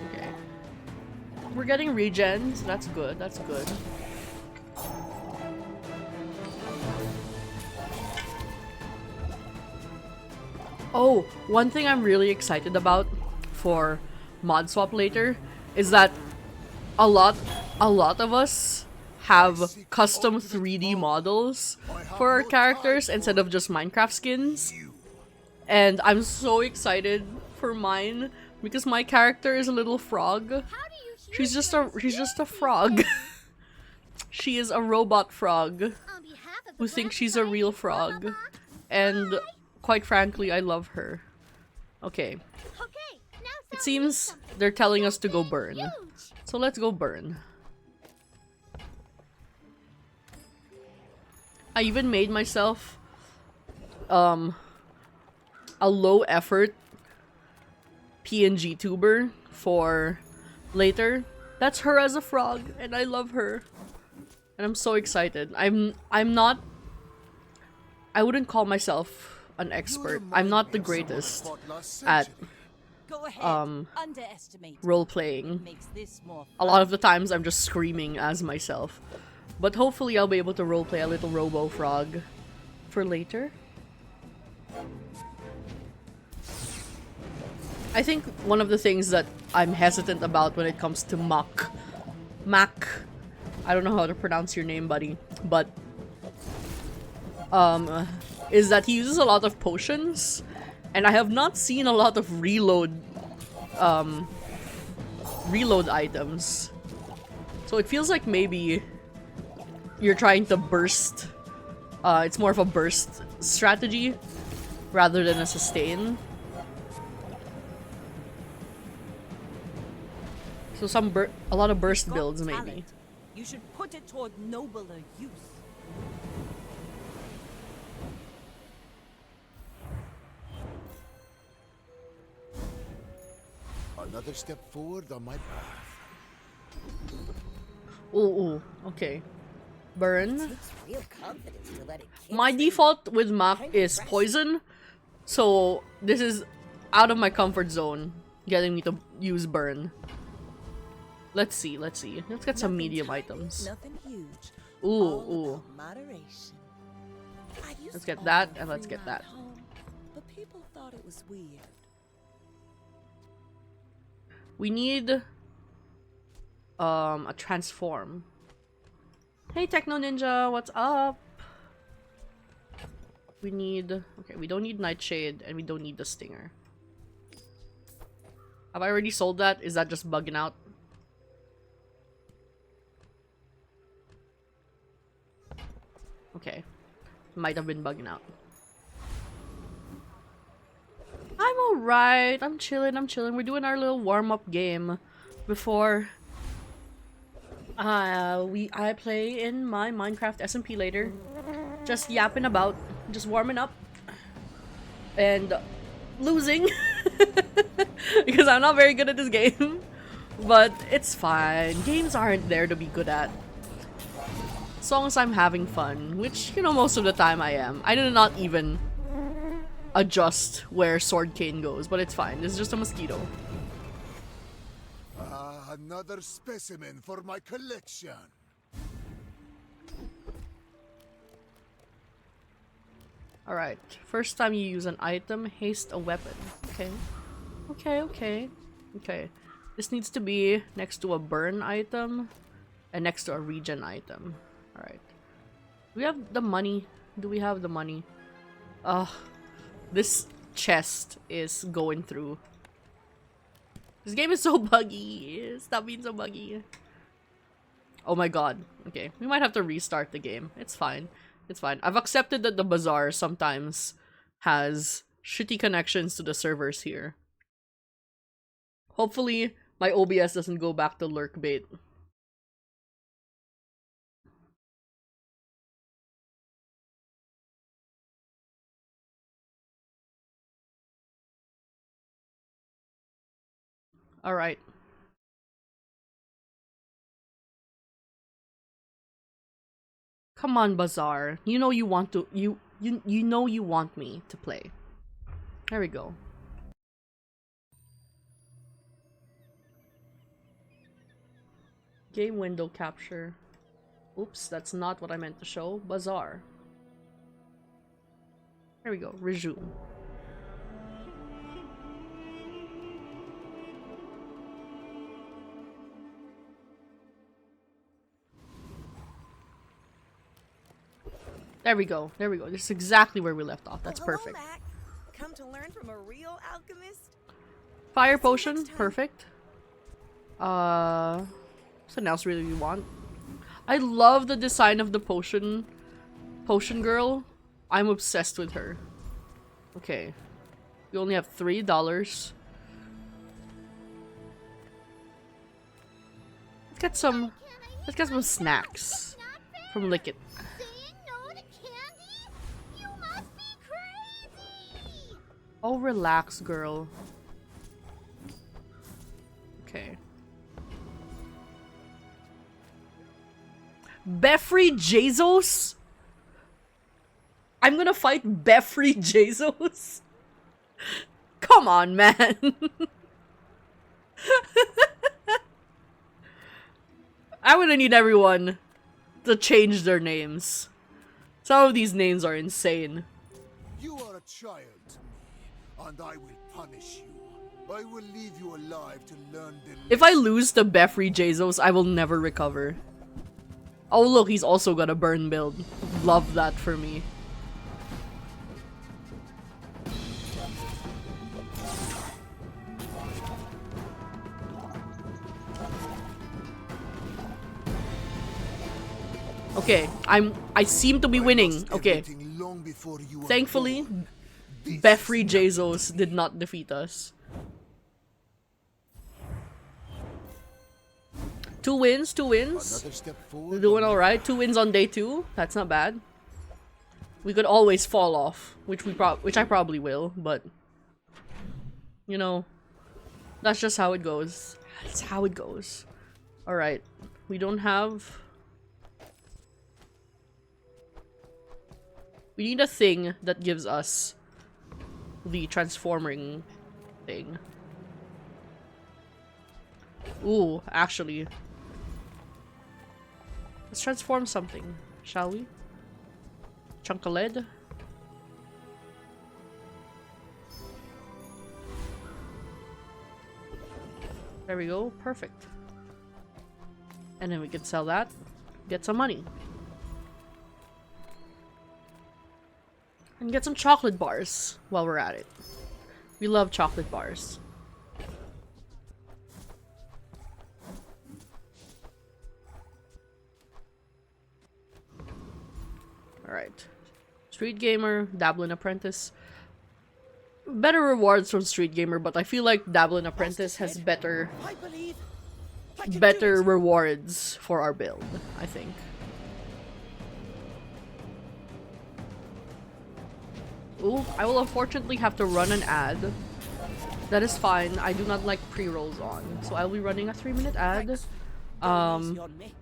Okay. We're getting regens. That's good. That's good. Oh, one thing I'm really excited about for mod swap later is that a lot of us have custom 3D models for our characters instead of just Minecraft skins. And I'm so excited for mine because my character is a little frog. She's just a frog. She is a robot frog who thinks she's a real frog. And quite frankly, I love her. Okay. It seems they're telling us to go burn. So let's go burn. I even made myself a low effort PNG tuber for later. That's her as a frog, and I love her. And I'm so excited. I wouldn't call myself an expert. I'm not the greatest at role-playing. A lot of the times I'm just screaming as myself. But hopefully I'll be able to roleplay a little Robo Frog for later. I think one of the things that I'm hesitant about when it comes to Mac, I don't know how to pronounce your name, buddy, but is that he uses a lot of potions, And I have not seen a lot of reload items. So it feels like maybe you're trying to burst. It's more of a burst strategy rather than a sustain. So a lot of burst
Got
builds maybe.
talent. You should put it toward nobler use.
Another step forward on my path.
Ooh, okay. Burn.
Takes real confidence to let it kick
My
through.
default with Mach is poison, so this is out of my comfort zone, getting me to use burn. Let's see. Let's get some
Nothing
medium
tiny,
items.
Nothing huge.
Ooh,
All
ooh.
about moderation. I used
Let's
to
get that,
offer a
and let's
free
get
ride
that.
home, but people thought it was weird.
We need a transform. Hey Techno Ninja, what's up? We need we don't need Nightshade and we don't need the Stinger. Have I already sold that? Is that just bugging out? Okay. Might have been bugging out. I'm alright. I'm chilling. We're doing our little warm-up game before I play in my Minecraft SMP later. Just yapping about, just warming up and losing because I'm not very good at this game. But it's fine. Games aren't there to be good at. As long as I'm having fun, which, you know, most of the time I am. I did not even adjust where Sword Cane goes, but it's fine. It's just a mosquito.
Another specimen for my collection.
Alright. First time you use an item, haste a weapon. Okay. This needs to be next to a burn item and next to a regen item. Alright. Do we have the money? Do we have the money? This chest is going through. This game is so buggy. Stop being so buggy. Oh my god. Okay, we might have to restart the game. It's fine. It's fine. I've accepted that the Bazaar sometimes has shitty connections to the servers here. Hopefully, my OBS doesn't go back to lurk bait. Alright. Come on, Bazaar. You know you want to you know you want me to play. There we go. Game window capture. Oops, that's not what I meant to show. Bazaar. There we go. Resume. There we go. There we go. This is exactly where we left off. That's perfect.
Hello, Mac. Come to learn from a real alchemist?
Fire
See you
potion.
next time.
Perfect. Something else really we want. I love the design of the potion girl. I'm obsessed with her. Okay. We only have $3. Let's get some snacks from Lickit.
Saying no to candy? You must be crazy!
Oh, relax, girl. Okay. Befrey Jesus? I'm gonna fight Befrey Jesus? Come on, man. I would need everyone to change their names. Some of these names are insane.
You are a child to me, and I will punish you. I will leave you alive to learn the
If I lose to Befrey Jesus, I will never recover. Oh look, he's also got a burn build. Love that for me. Okay, I seem to be winning. Okay.
Long before you were
Thankfully,
born. This
Befrey
is
Jesus did not defeat us. 2 wins, 2 wins.
another step
We're
forward.
doing alright. 2 wins on day 2. That's not bad. We could always fall off, which I probably will, but you know, that's just how it goes. That's how it goes. Alright. We don't have... We need a thing that gives us the transforming thing. Ooh, actually. Let's transform something, shall we? Chunk of lead. There we go, perfect. And then we can sell that, get some money. And get some chocolate bars while we're at it. We love chocolate bars. Alright. Street Gamer, Dabbling Apprentice. Better rewards from Street Gamer, but I feel like Dabbling Apprentice has better
I believe I can do
better
it.
rewards for our build, I think. Ooh, I will unfortunately have to run an ad. That is fine. I do not like pre-rolls on, so I'll be running a 3-minute ad.
Don't easy on me.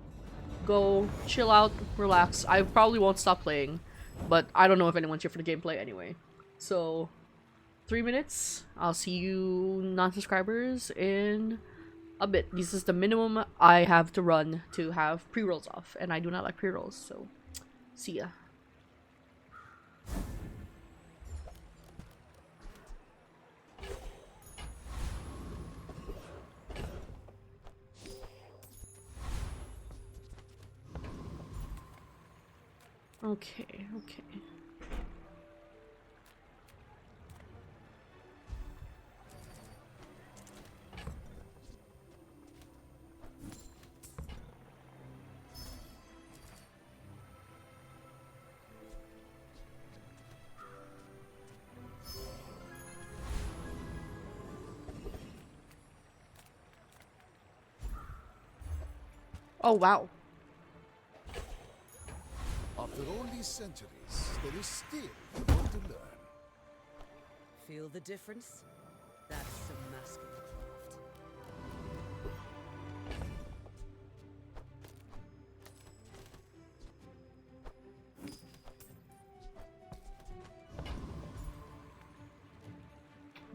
Go chill out, relax. I probably won't stop playing, but I don't know if anyone's here for the gameplay anyway. So, 3 minutes. I'll see you non-subscribers in a bit. This is the minimum I have to run to have pre-rolls off, and I do not like pre-rolls, so see ya. Okay, okay. Oh, wow.
After all these centuries, there is still more to learn.
Feel the difference? That's some masculine craft.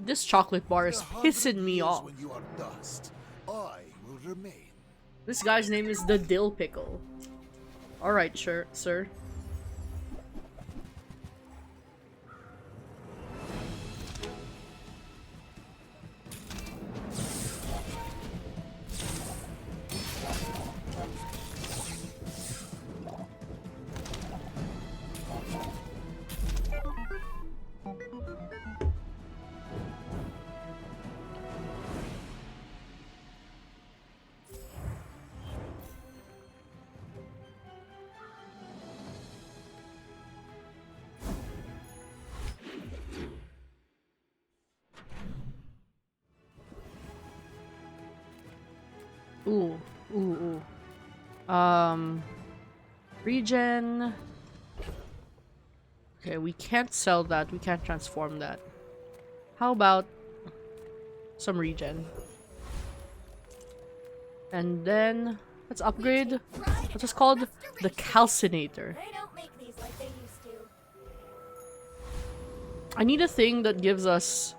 This chocolate bar is
In 100
pissing me
years
off.
When you are dust, I will remain.
This guy's name is the Dill Pickle. Alright, sure, sir. Ooh, ooh, ooh. Regen. Okay, we can't sell that. We can't transform that. How about some regen? And then let's upgrade. What's this called? The Calcinator.
They don't make these like they used to.
I need a thing that gives us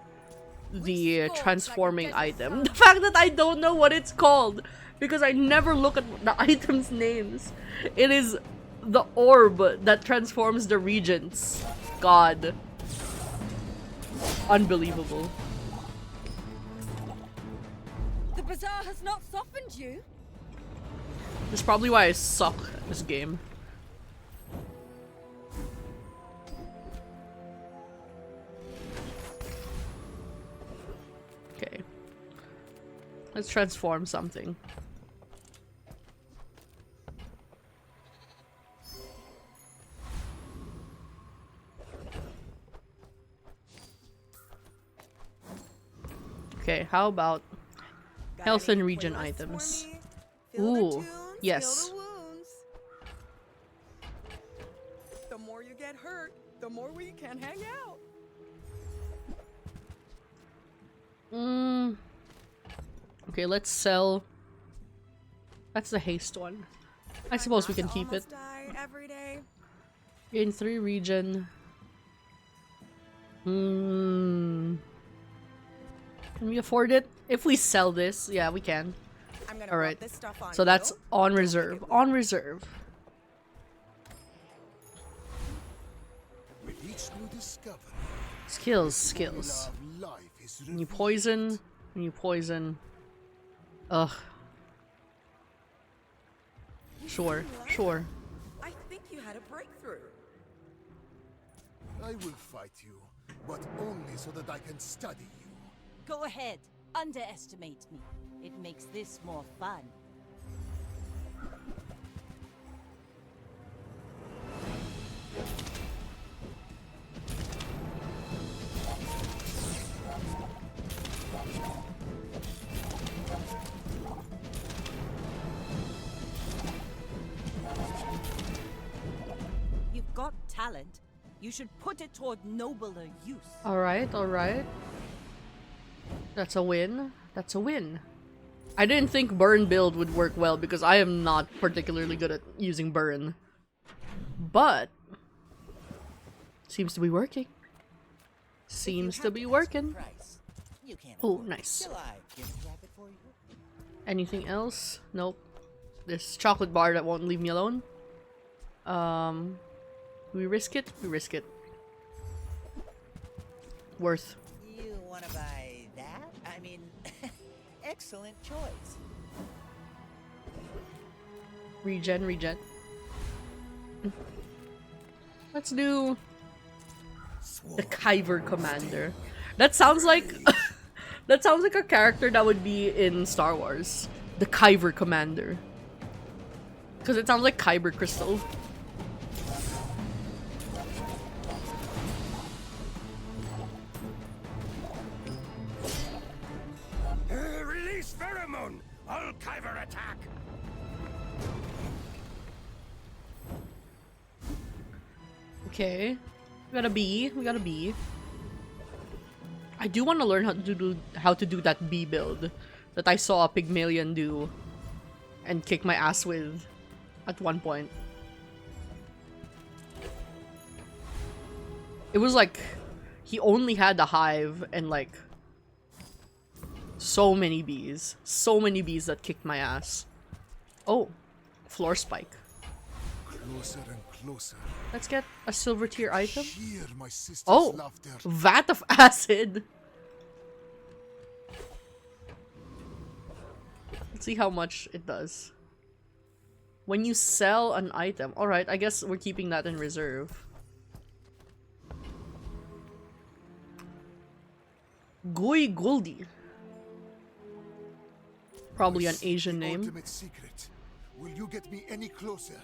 the transforming item. The fact that I don't know what it's called because I never look at the items' names. It is the orb that transforms the regents. God. Unbelievable.
The Bazaar has not softened you.
That's probably why I suck at this game. Okay. Let's transform something. Okay, how about
Got
health
any
and regen
playlists for
items?
me? Feel the
Ooh,
tunes,
yes.
Feel the wounds. The more you get hurt, the more we can hang out.
Okay, let's sell. That's the haste one. I suppose we can keep it.
Die every day.
In 3 regen. Can we afford it? If we sell this, yeah, we can.
I'm gonna
Alright.
rub this stuff on
So that's
you.
on
Don't make
reserve.
it
On
weird.
reserve.
With each new discovery,
Skills,
the
skills.
formula of life is
When you
revealed.
poison, when you poison. Ugh. Sure,
seem like
sure.
I think you had a breakthrough.
I will fight you, but only so that I can study you.
Go ahead. Underestimate me. It makes this more fun. You've got talent. You should put it toward nobler use.
Alright, alright. That's a win. That's a win. I didn't think burn build would work well because I am not particularly good at using burn. But seems to be working. Seems to be working. Oh, nice. Anything else? Nope. This chocolate bar that won't leave me alone. We risk it? We risk it. Worth.
You want to buy that? I mean, excellent choice.
Regen, regen. Let's do the Kyver Commander. That sounds like that sounds like a character that would be in Star Wars. The Kyver Commander. Because it sounds like Kyber Crystal.
Release pheromone! All Kyver attack!
Okay. We got a bee. We got a bee. I do want to learn how to do that bee build that I saw a Pygmalion do and kick my ass with at one point. It was like he only had the hive and like so many bees. So many bees that kicked my ass. Oh, floor spike.
Closer and closer.
Let's get a silver tier item.
Hear my sister's
Oh,
laughter.
vat of acid. Let's see how much it does. When you sell an item. Alright, I guess we're keeping that in reserve. Gui Guldi. Probably an Asian name.
Ultimate secret. Will you get me any closer?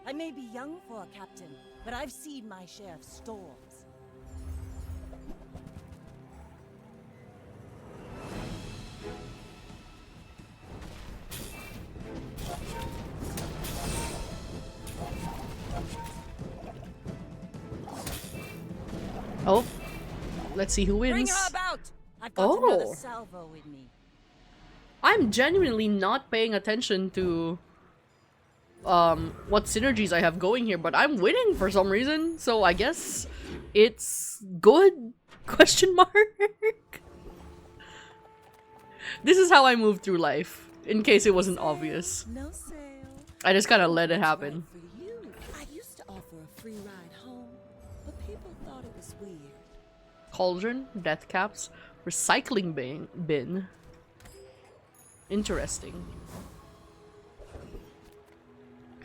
I may be young for a captain, but I've seen my share of storms.
Oh, let's see who
Bring
wins.
her about! I've got another
Oh.
salvo with me.
I'm genuinely not paying attention to what synergies I have going here, but I'm winning for some reason, so I guess it's good? Question mark? This is how I move through life, in case it wasn't obvious.
No sale.
I just gotta let it happen.
For you, I used to offer a free ride home, but people thought it was weird.
Cauldron, death caps, recycling bin. Interesting.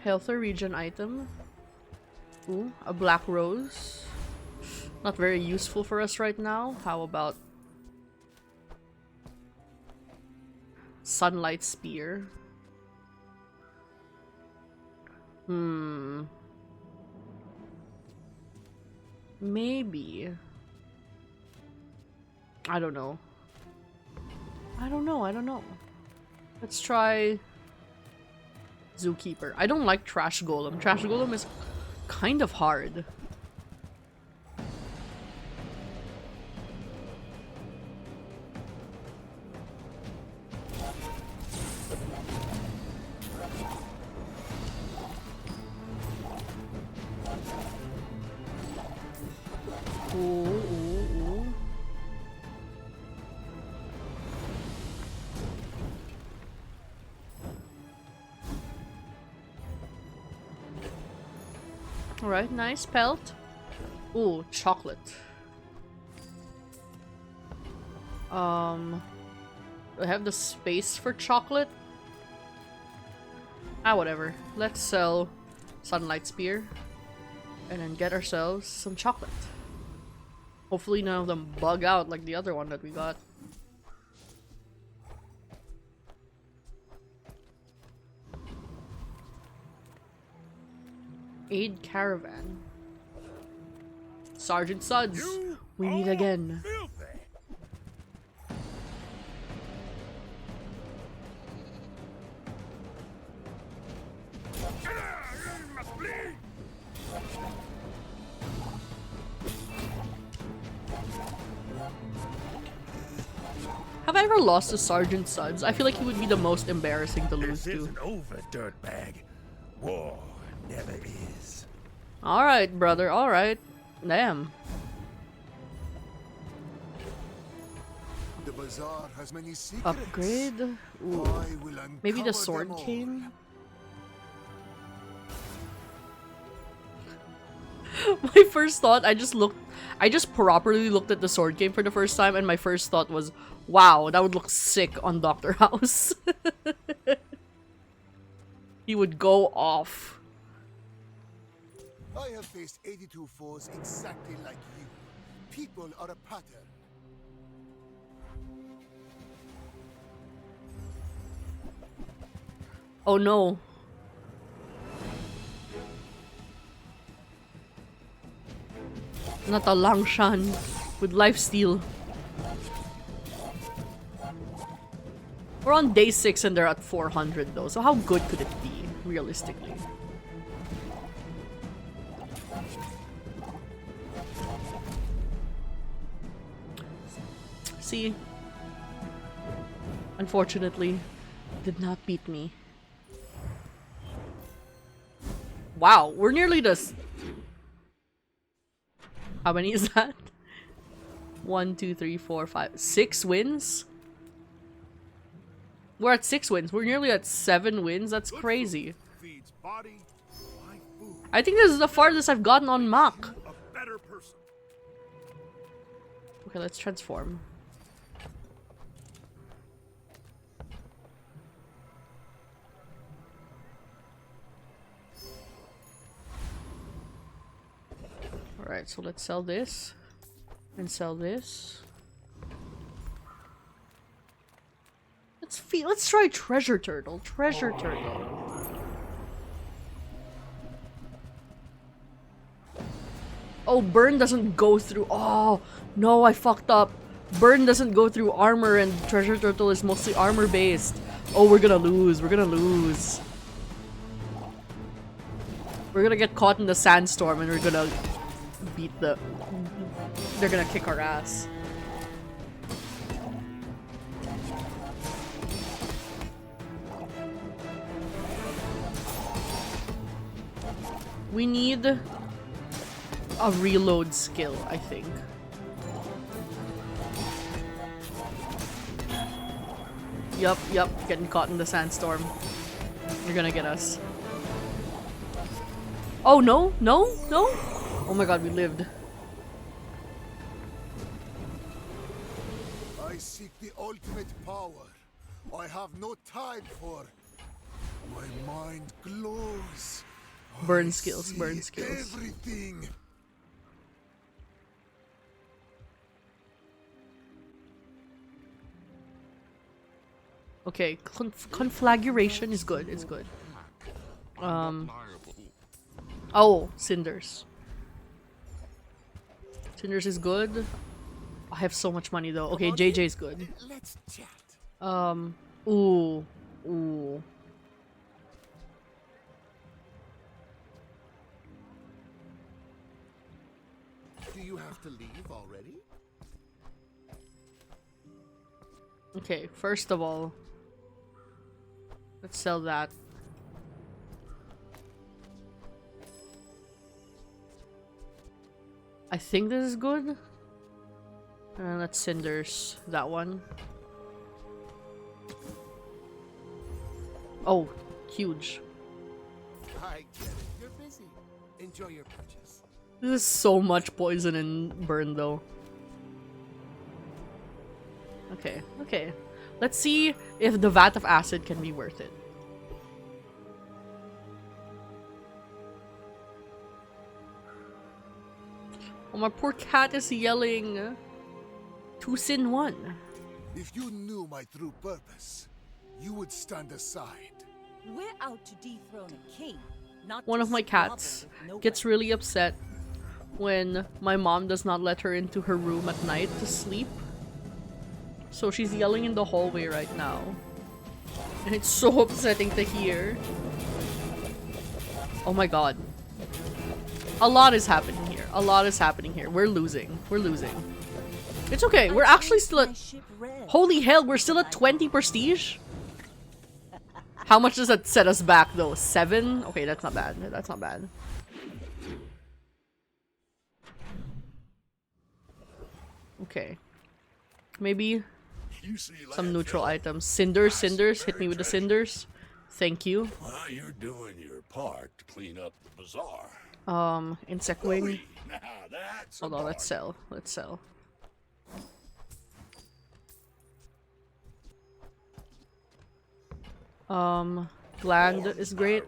Health or regen item. Ooh, a black rose. Not very useful for us right now. How about sunlight spear? Maybe. I don't know. I don't know. Let's try Zookeeper. I don't like Trash Golem. Trash Golem is kind of hard. Ooh. Alright, nice pelt. Ooh, chocolate. Do I have the space for chocolate? Ah, whatever. Let's sell Sunlight Spear and then get ourselves some chocolate. Hopefully none of them bug out like the other one that we got. Aid Caravan. Sergeant Suds, we meet again. Have I ever lost to Sergeant Suds? I feel like he would be the most embarrassing to lose
This
to.
isn't over, dirtbag. War never is.
Alright, brother, alright. Damn.
The bazaar has many secrets.
Upgrade? Ooh.
I will
Maybe the
uncover
sword
them all.
cane? My first thought, I just properly looked at the sword game for the first time, and my first thought was, wow, that would look sick on Dr. House. He would go off.
I have faced 82 foes exactly like you. People are a pattern.
Oh no. Not a Langshan with lifesteal. We're on day 6 and they're at 400 though, so how good could it be, realistically? See? Unfortunately, did not beat me. Wow, we're nearly this. How many is that? 1, 2, 3, 4, 5, 6 wins? We're at 6 wins. We're nearly at 7 wins. That's crazy. I think this is the farthest I've gotten on Mach. Okay, let's transform. Alright, so let's sell this. And sell this. Let's try Treasure Turtle. Treasure Turtle. Oh, burn doesn't go through. Oh, no, I fucked up. Burn doesn't go through armor and Treasure Turtle is mostly armor based. Oh, we're gonna lose. We're gonna lose. We're gonna get caught in the sandstorm and we're gonna beat the... They're gonna kick our ass. We need a reload skill, I think. Yup, getting caught in the sandstorm. You're gonna get us. Oh, no? No? No? Oh my god, we lived.
I seek the ultimate power. I have no time for... My mind glows.
Burn
I
skills,
see
burn skills.
Everything.
Okay, conflagration is good, it's good. Oh, cinders. Cinders is good. I have so much money though. Okay, JJ's good.
Let's chat.
Ooh. Ooh.
Do you have to leave already?
Okay, first of all, let's sell that. I think this is good. And let's cinders that one. Oh, huge.
I get it. You're busy. Enjoy your purchase.
This is so much poison and burn though. Okay, okay. Let's see if the vat of acid can be worth it. Oh, my poor cat is yelling. 2 sin 1.
If you knew my true purpose, you would stand aside.
We're out to dethrone a king, not
One
to
of my
squabble
cats
with nobody.
gets really upset when my mom does not let her into her room at night to sleep. So she's yelling in the hallway right now. And it's so upsetting to hear. Oh my god. A lot is happening here. A lot is happening here. We're losing. We're losing. It's okay. We're actually still at... Holy hell, we're still at 20 prestige? How much does that set us back though? 7? Okay, that's not bad. That's not bad. Okay. Maybe some neutral items. Cinders, cinders. Hit me with the cinders. Thank you.
Well, you're doing your part to clean up the bazaar.
Insect wing.
Now that's
Hold on, let's sell. Let's sell. Gland is great.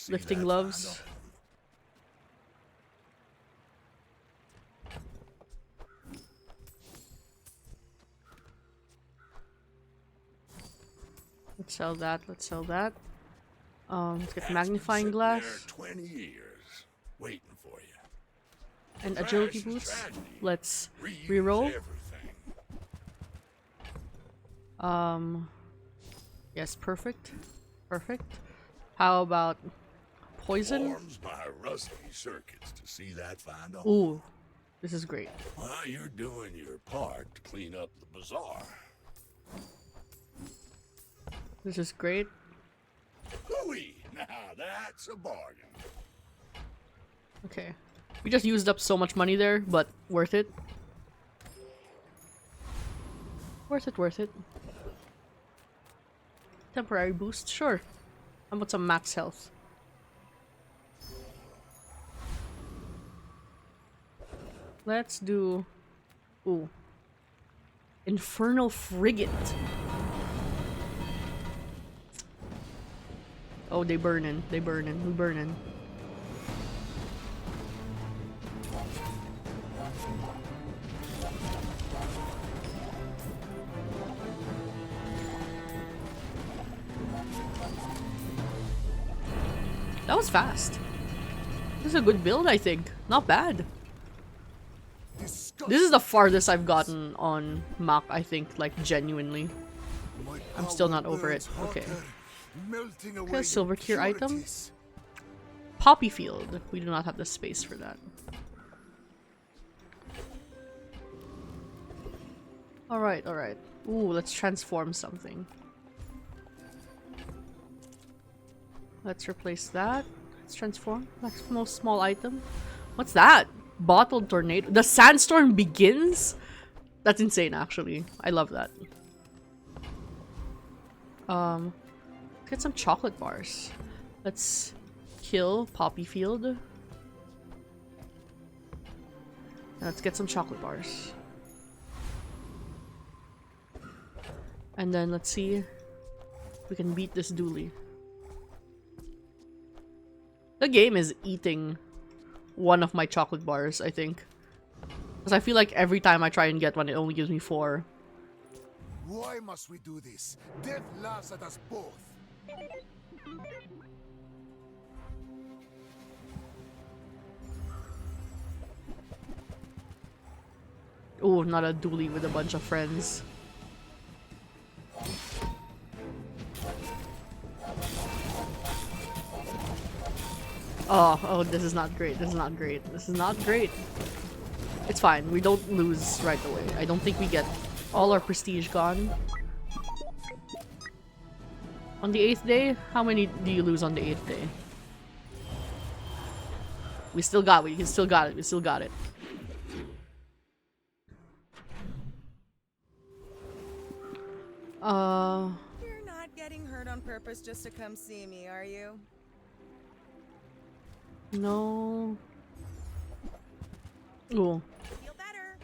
Lifting gloves. Let's sell that. Let's sell that. Let's get magnifying glass.
20 years waiting for you.
And agility boots. Let's reroll. Yes, perfect. Perfect. How about poison?
Forms my rusty circuits to see that find a
Ooh, this is great.
Well, you're doing your part to clean up the bazaar.
This is great.
Hooey! Now that's a bargain.
Okay. We just used up so much money there, but worth it. Worth it, worth it. Temporary boost, sure. How about some max health? Let's do... Ooh. Infernal Frigate. Oh, they burnin'. They burnin'. We burnin'. That was fast. This is a good build, I think. Not bad. This is the farthest I've gotten on Mach, I think, like, genuinely. I'm still not over it. Okay. Okay, silver tier item. Poppy field. We do not have the space for that. Alright, alright. Ooh, let's transform something. Let's replace that. Let's transform. That's the most small item. What's that? Bottled tornado. The sandstorm begins? That's insane, actually. I love that. Let's get some chocolate bars. Let's kill Poppy Field. And let's get some chocolate bars. And then let's see if we can beat this dually. The game is eating one of my chocolate bars, I think. Because I feel like every time I try and get one, it only gives me 4.
Why must we do this? Death laughs at us both.
Oh, not a dually with a bunch of friends. Oh, this is not great. This is not great. This is not great. It's fine. We don't lose right away. I don't think we get all our prestige gone. On the 8th day? How many do you lose on the 8th day? We still got it. We still got it. We still got it.
You're not getting hurt on purpose just to come see me, are you?
No. Ooh.
Feel better.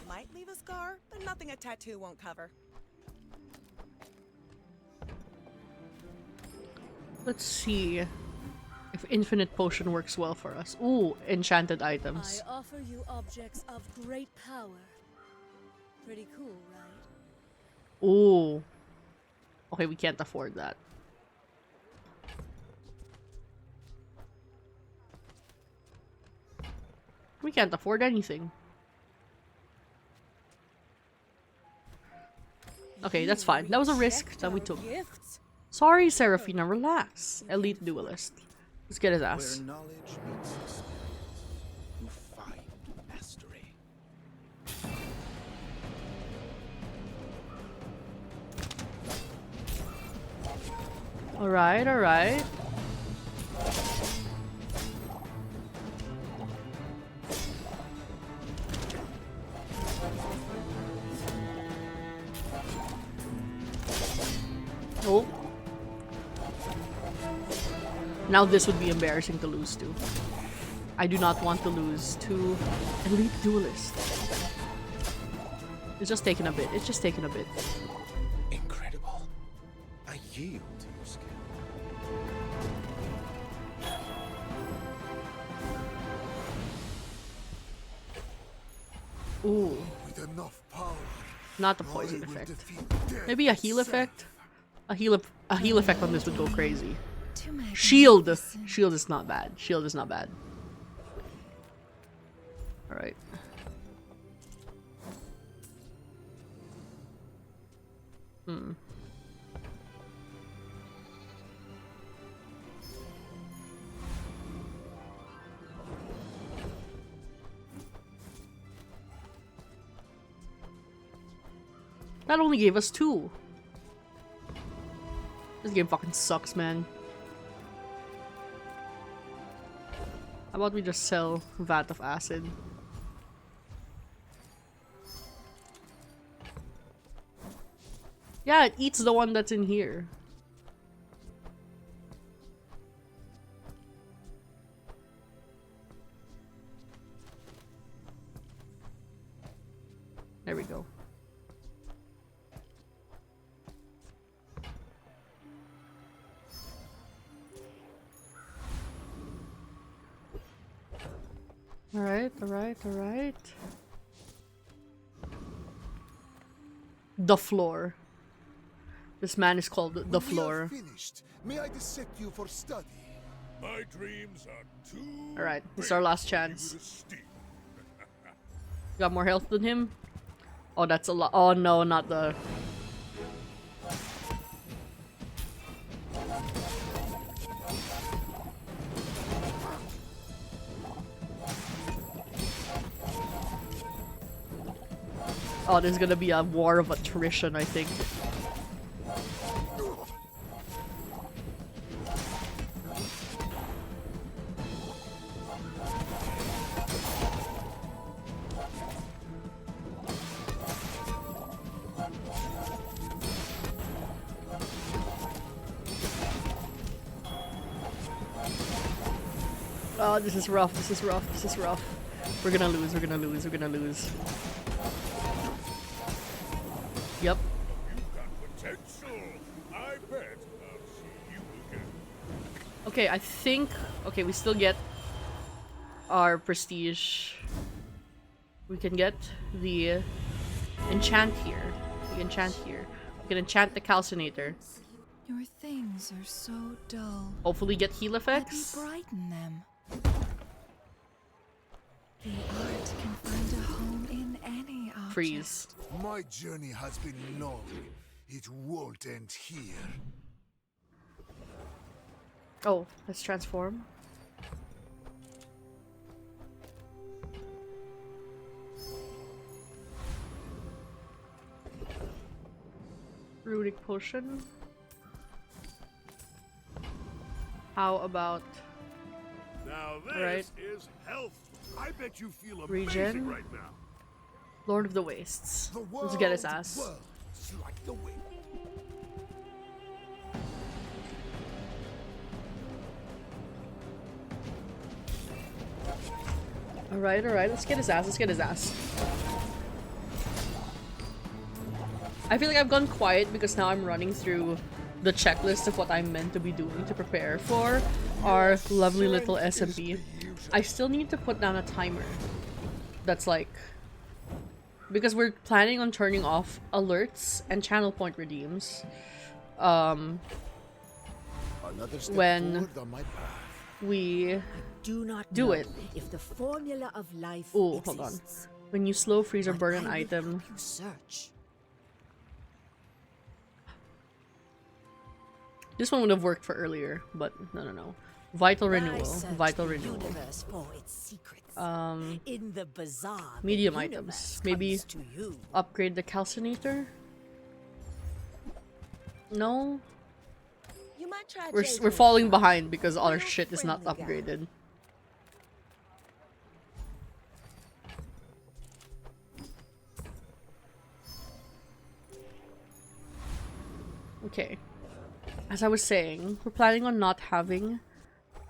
Might leave a scar, but nothing a tattoo won't cover.
Let's see if infinite potion works well for us. Ooh, enchanted items.
I offer you objects of great power. Pretty cool, right?
Ooh. Okay, we can't afford that. We can't afford anything. Okay, that's fine. That was a risk that we took.
Gifts?
Sorry, Seraphina, relax. Elite duelist. Let's get his ass.
Where knowledge meets experience, you find mastery.
Alright, alright. Oh. Now this would be embarrassing to lose to. I do not want to lose to Elite Duelist. It's just taking a bit. It's just taking a bit.
Incredible. I yield to your skill.
Ooh.
With enough power,
Not the poison effect. Maybe a heal effect? A heal effect on this would go crazy. Shield! Shield is not bad. Shield is not bad. Alright. That only gave us 2. This game fucking sucks, man. How about we just sell Vat of Acid? Yeah, it eats the one that's in here. There we go. Alright, alright, alright. The floor. This man is called the floor.
Finished. May I dissect you for study?
My dreams are too
Alright, this is our last chance. Got more health than him? Oh, that's a lot. Oh no, not the... Oh, there's gonna be a war of attrition, I think. Oh, this is rough, this is rough, this is rough. We're gonna lose, we're gonna lose, we're gonna lose. Yep.
You've got potential. I bet I'll see you again.
Okay, I think... Okay, we still get our prestige. We can get the enchant here. We enchant here. We can enchant the calcinator.
Your things are so dull.
Hopefully get heal
Let me
effects.
brighten them. The art can find a home in any object.
Freeze.
My journey has been long. It won't end here.
Oh, let's transform. Runic potion. How about
Now this
Right.
is health. I bet you feel amazing
Regen?
right now.
Lord of the Wastes?
The
Let's get his
world
ass.
whirls like the wind.
Alright, let's get his ass, I feel like I've gone quiet because now I'm running through the checklist of what I'm meant to be doing to prepare for our lovely little SMP. I still need to put down a timer that's like... because we're planning on turning off alerts and channel point redeems.
Another step
When
forward on my path.
we
Do not
do
know
it.
if the formula of life
Oh,
exists.
hold on. When you slow freeze or
But
burn
I
an
will
item,
help you search.
this one would have worked for earlier, but no. Vital
I
renewal,
search
vital
the
renewal.
universe for its secrets.
In
the bazaar, the
medium
universe
items. Maybe
comes to you.
upgrade the calcinator? No?
You might try
We're
Jacob.
falling behind because all our
Real
shit is not
friendly guy.
upgraded. Okay. As I was saying, we're planning on not having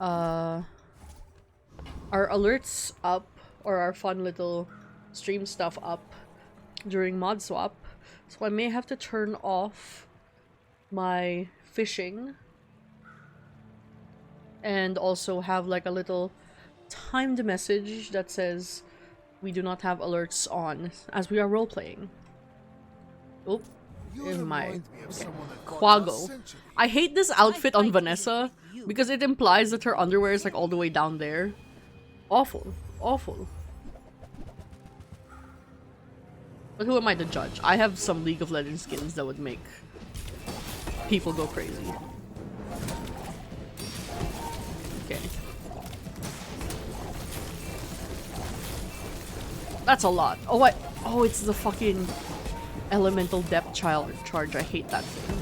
our alerts up or our fun little stream stuff up during mod swap. So I may have to turn off my fishing and also have like a little timed message that says we do not have alerts on as we are role playing. Oh,
You
in my
remind me of someone that fought
Quago.
last century.
I hate this outfit on
fight
Vanessa
with you.
because it implies that her underwear is like all the way down there. Awful, awful. But who am I to judge? I have some League of Legends skins that would make people go crazy. Okay. That's a lot. Oh, what? Oh, it's the fucking elemental depth charge. I hate that thing.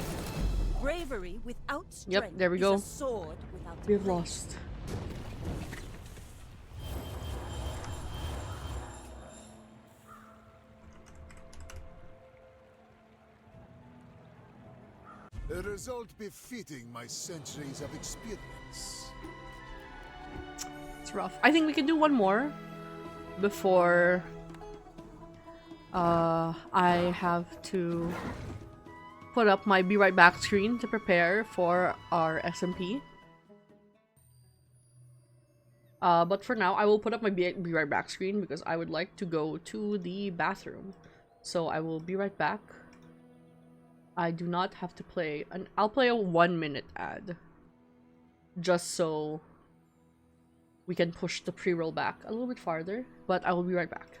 Bravery without strength
Yep, there we
is
go.
a sword without a
We have
blade.
lost.
A result befitting my centuries of experience.
It's rough. I think we can do one more before I have to put up my be right back screen to prepare for our SMP. But for now, I will put up my be right back screen because I would like to go to the bathroom. So I will be right back. I do not have to play, I'll play a 1-minute ad. Just so we can push the pre-roll back a little bit farther, but I will be right back.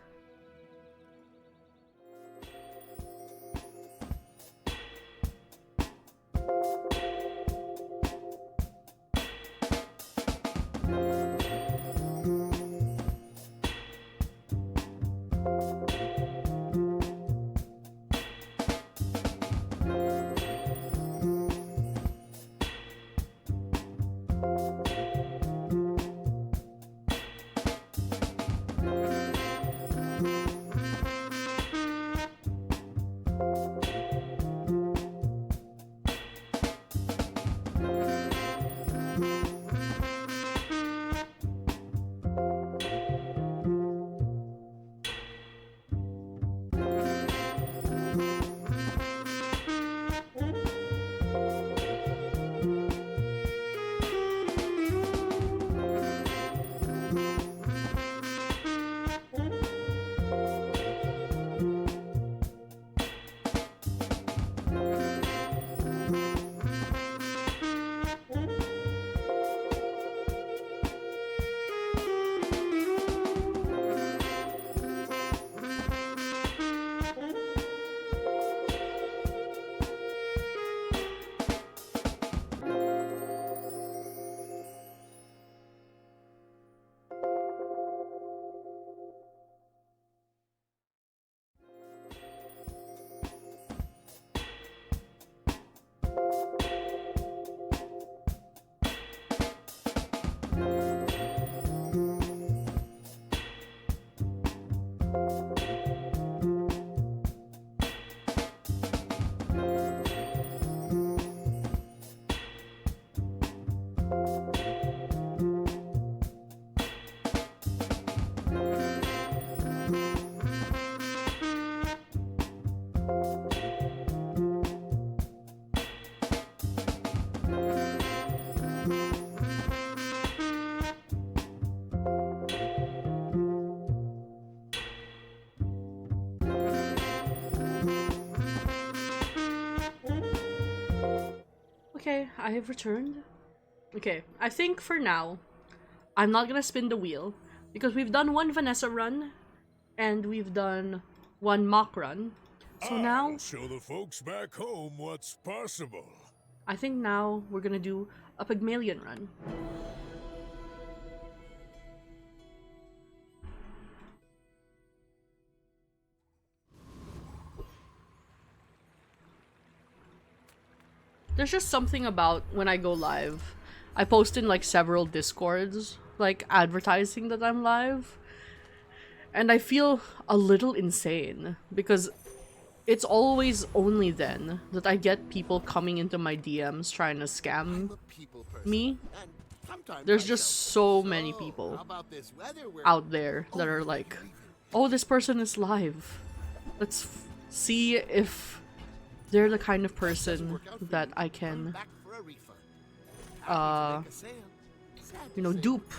Okay, I have returned. Okay, I think for now, I'm not gonna spin the wheel because we've done one Vanessa run and we've done one mock run. So now,
I'll show the folks back home what's possible.
I think now we're gonna do a Pygmalion run. There's just something about when I go live. I post in like several discords, like advertising that I'm live. And I feel a little insane because it's always only then that I get people coming into my DMs trying to scam me. There's just so many people out there that are like, oh, this person is live. Let's see if they're the kind of person that I can, you know, dupe.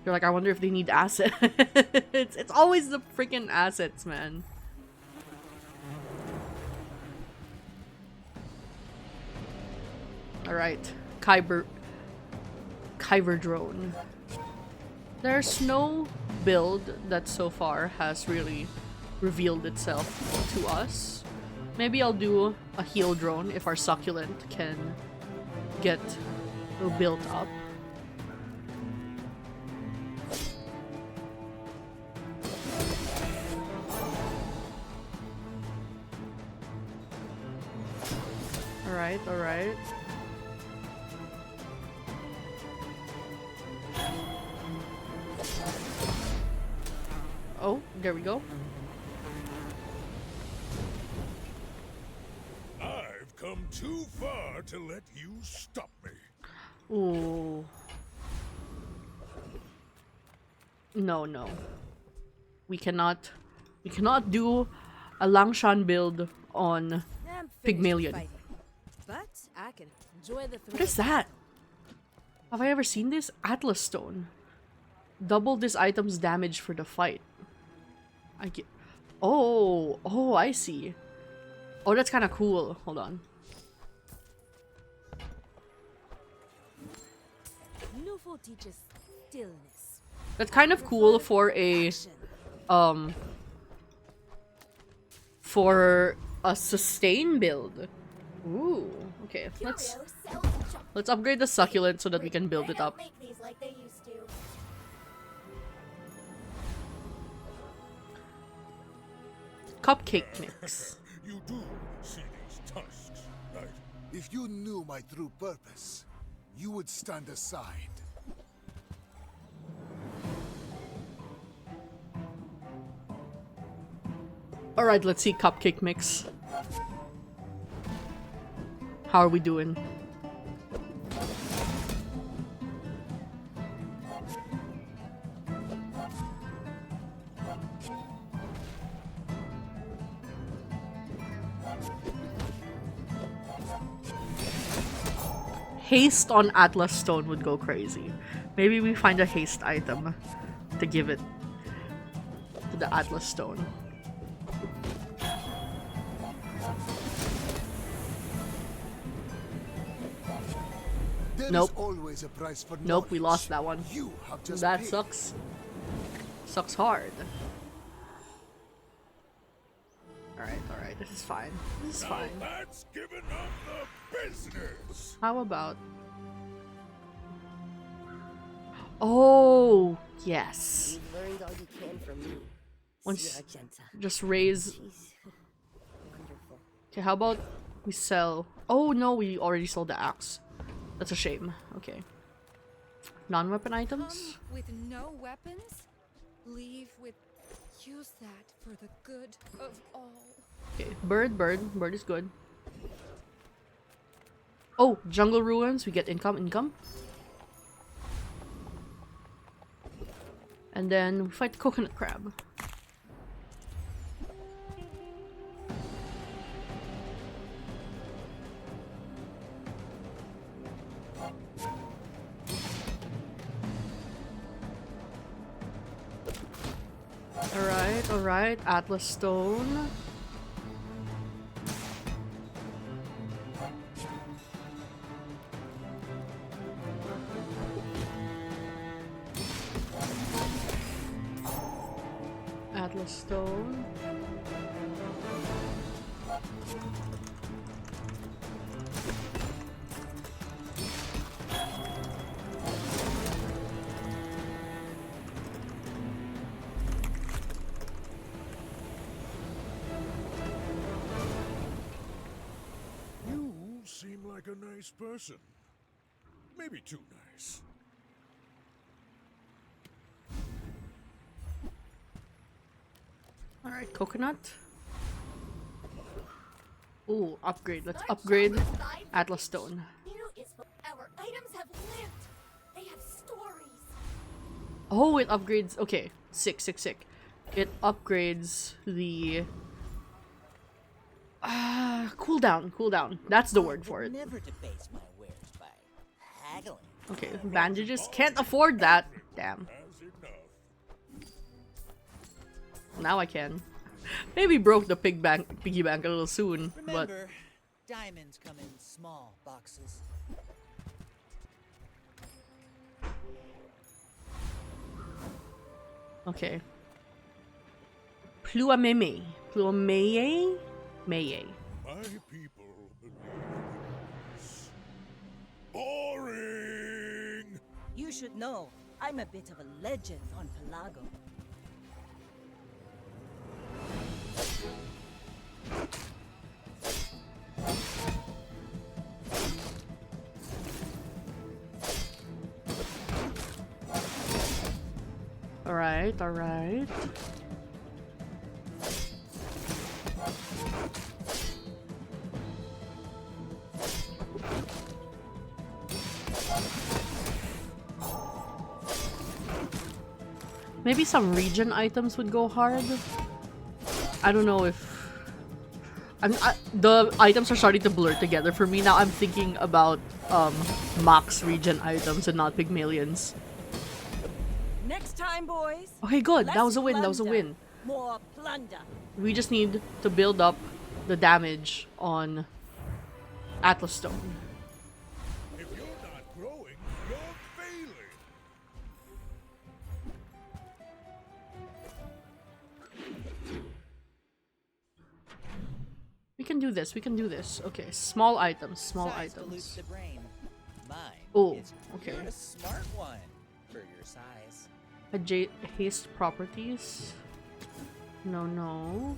They're like, I wonder if they need assets. It's always the freaking assets, man. Alright, Kyber drone. There's no build that so far has really revealed itself to us. Maybe I'll do a heal drone if our succulent can get built up. Alright, alright. Oh, there we go.
I've come too far to let you stop me.
Ooh. No. We cannot do a Langshan build on Pygmalion.
But I can enjoy the thrill.
What is that? Have I ever seen this? Atlas Stone. Double this item's damage for the fight. I get. Oh, I see. Oh, that's kind of cool. Hold on.
Nufo teaches stillness.
That's kind of cool for a sustain build. Ooh, okay. Let's upgrade the succulent so that we can build it up. Cupcake mix.
You do see these tusks, right?
If you knew my true purpose, you would stand aside.
Alright, let's see cupcake mix. How are we doing? Haste on Atlas Stone would go crazy. Maybe we find a haste item to give it to the Atlas Stone. Nope.
Always a price for
nope, we lost that one.
You have just
that
paid.
sucks. Sucks hard. Alright, this is fine. This is fine.
That's giving up the business.
How about... Oh, yes.
You've learned all you can from me.
Once,
Argenta.
just raise...
She's wonderful.
Okay, how about we sell... Oh no, we already sold the axe. That's a shame. Okay. Non-weapon items?
Come with no weapons? Leave with... Use that for the good of all.
Okay, bird is good. Oh, jungle ruins, we get income. And then we fight the coconut crab. Alright, Atlas Stone. Atlas Stone.
You seem like a nice person. Maybe too nice.
Alright, coconut. Ooh, upgrade. Let's upgrade Atlas Stone.
Our items have lived. They have stories.
Oh, it upgrades. Okay, sick. It upgrades the cooldown. That's the word for it.
Never debase my wares by haggling.
Okay, bandages. Can't afford that. Damn. Now I can. Maybe broke the piggy bank a little soon, but
Remember, diamonds come in small boxes.
okay. Pluameme. Meye.
My people believe this. Boring!
You should know, I'm a bit of a legend on Pelago.
Alright. Maybe some region items would go hard. I don't know if... the items are starting to blur together for me now. I'm thinking about max region items and not Pygmalions.
Next time, boys.
Okay, good. That was a
less
win. That was a
plunder,
win.
More plunder.
We just need to build up the damage on Atlas Stone.
If you're not growing, you're failing.
We can do this. Okay, small items.
Size pollutes the brain. Mine.
Oh,
is
okay.
You're a smart one for your size.
Haste properties. No.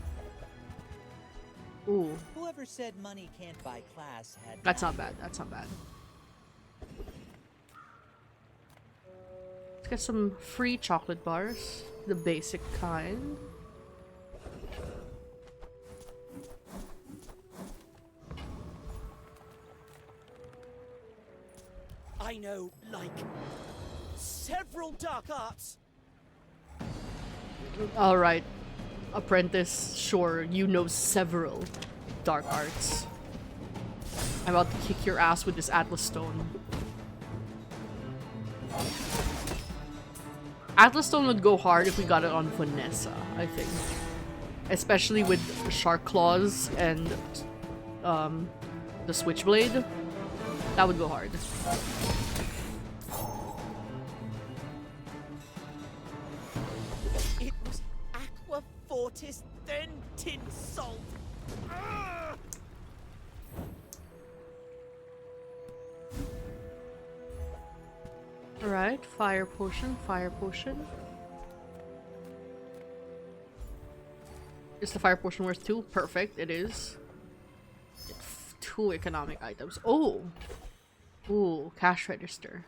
Ooh.
Whoever said money can't buy class had.
That's not bad. Let's get some free chocolate bars. The basic kind.
I know, like, several dark arts.
Alright. Apprentice, sure, you know several dark arts. I'm about to kick your ass with this Atlas Stone. Atlas Stone would go hard if we got it on Vanessa, I think. Especially with Shark Claws and the Switchblade. That would go hard.
It was Aqua Fortis, then Tin Salt. Ah!
Alright, fire potion. Is the fire potion worth 2? Perfect, it is. 2 economic items. Oh! Ooh, cash register.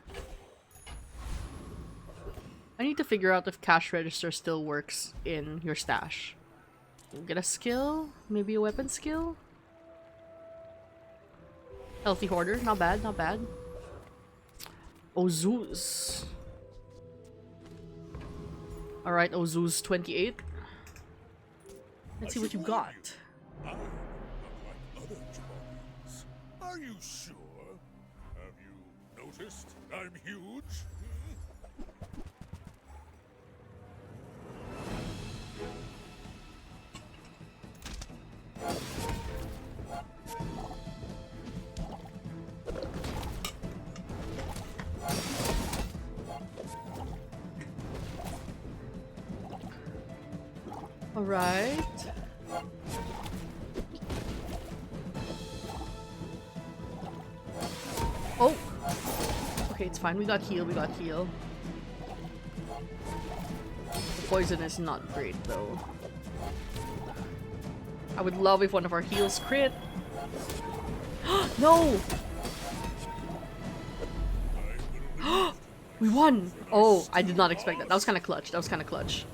I need to figure out if cash register still works in your stash. Get a skill? Maybe a weapon skill? Healthy hoarder, not bad. Ozoos. Alright, Ozoos 28. Let's see what you got.
I'm not like other Jabarians. Are you sure? Have you noticed I'm huge?
Alright. Oh! Okay, it's fine. We got heal, we got heal. The poison is not great though. I would love if one of our heals crit. No! We won! Oh, I did not expect that. That was kind of clutch. That was kind of clutch.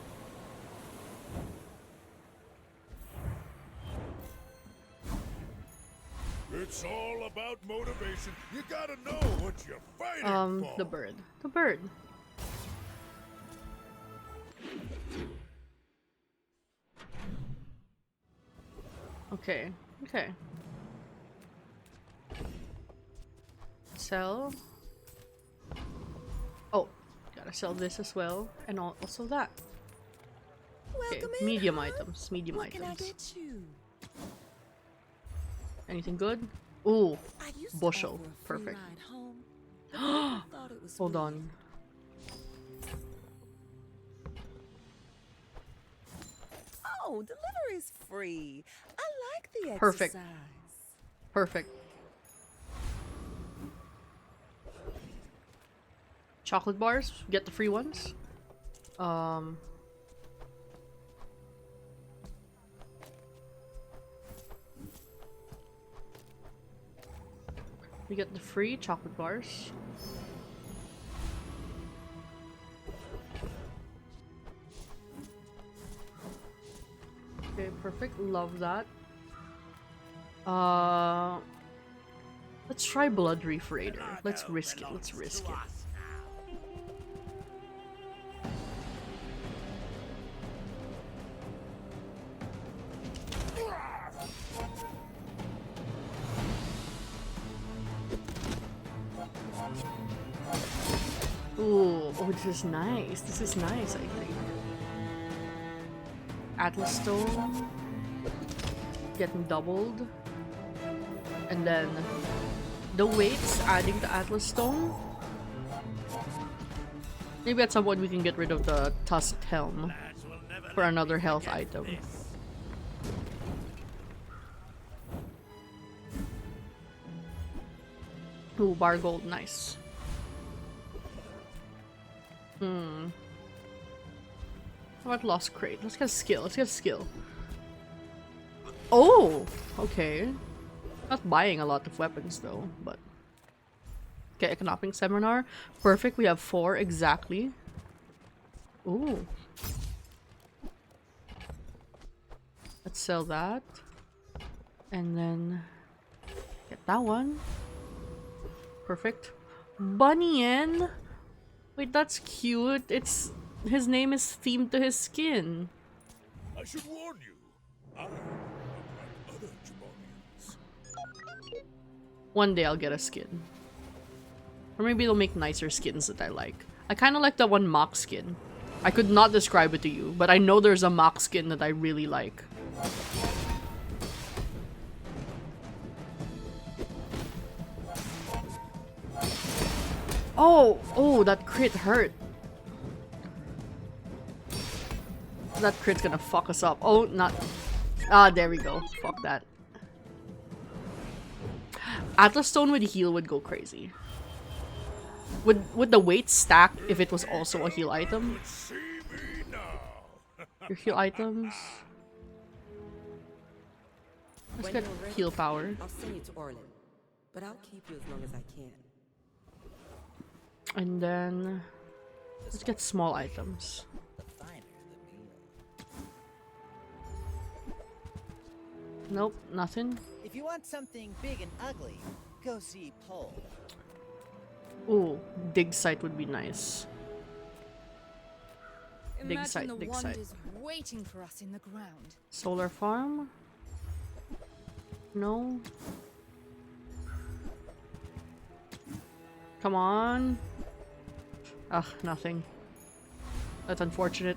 It's all about motivation. You gotta know what you're fighting for.
The bird. The bird. Okay. Okay. Sell. Oh, gotta sell this as well, and also that. Okay, medium items. Medium
What can I
items.
get you?
Anything good? Ooh,
I used to
bushel.
offer a free
Perfect.
ride home, but people thought it was
Hold
weird.
on.
Oh, delivery's free. I like the
Perfect.
exercise.
Perfect. Chocolate bars, get the free ones. We get the free chocolate bars. Okay, perfect. Love that. Let's try Blood Reef Raider. Let's risk it. Let's risk it. Ooh, oh, this is nice. This is nice, I think. Atlas Stone. Getting doubled. And then the weights adding to Atlas Stone. Maybe at some point we can get rid of the Tusked Helm for another health item. Ooh, bar gold, nice. How about Lost Crate? Let's get a skill. Let's get a skill. Oh! Okay. Not buying a lot of weapons though, but... Okay, Economic Seminar. Perfect, we have 4 exactly. Ooh. Let's sell that. And then... get that one. Perfect. Bunyan! Wait, that's cute. It's... his name is themed to his skin.
I should warn you. I am like other Jabarians.
One day I'll get a skin. Or maybe they'll make nicer skins that I like. I kind of like that one mock skin. I could not describe it to you, but I know there's a mock skin that I really like. Oh! Oh, that crit hurt. That crit's gonna fuck us up. Oh, not... Ah, there we go. Fuck that. Atlas Stone with heal would go crazy. Would the weight stack if it was also a heal item? Your heal items. Let's
When
get
you're ready,
heal power.
I'll send you to Orlin, but I'll keep you as long as I can.
And then let's get small items. Nope, nothing.
If you want something big and ugly, go see Pole.
Ooh, dig site would be nice. Dig
Imagine
site,
the
dig
wand
site.
is waiting for us in the ground.
Solar farm? No. Come on. Ugh, nothing. That's unfortunate.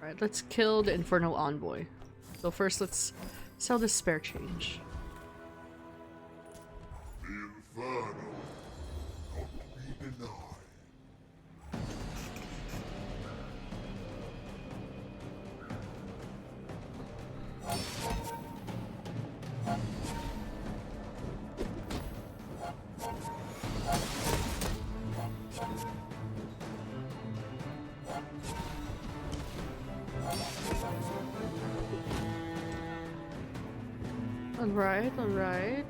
Right, let's kill the Infernal Envoy. So first, let's sell this spare change.
The Inferno, not to be denied.
Alright, alright.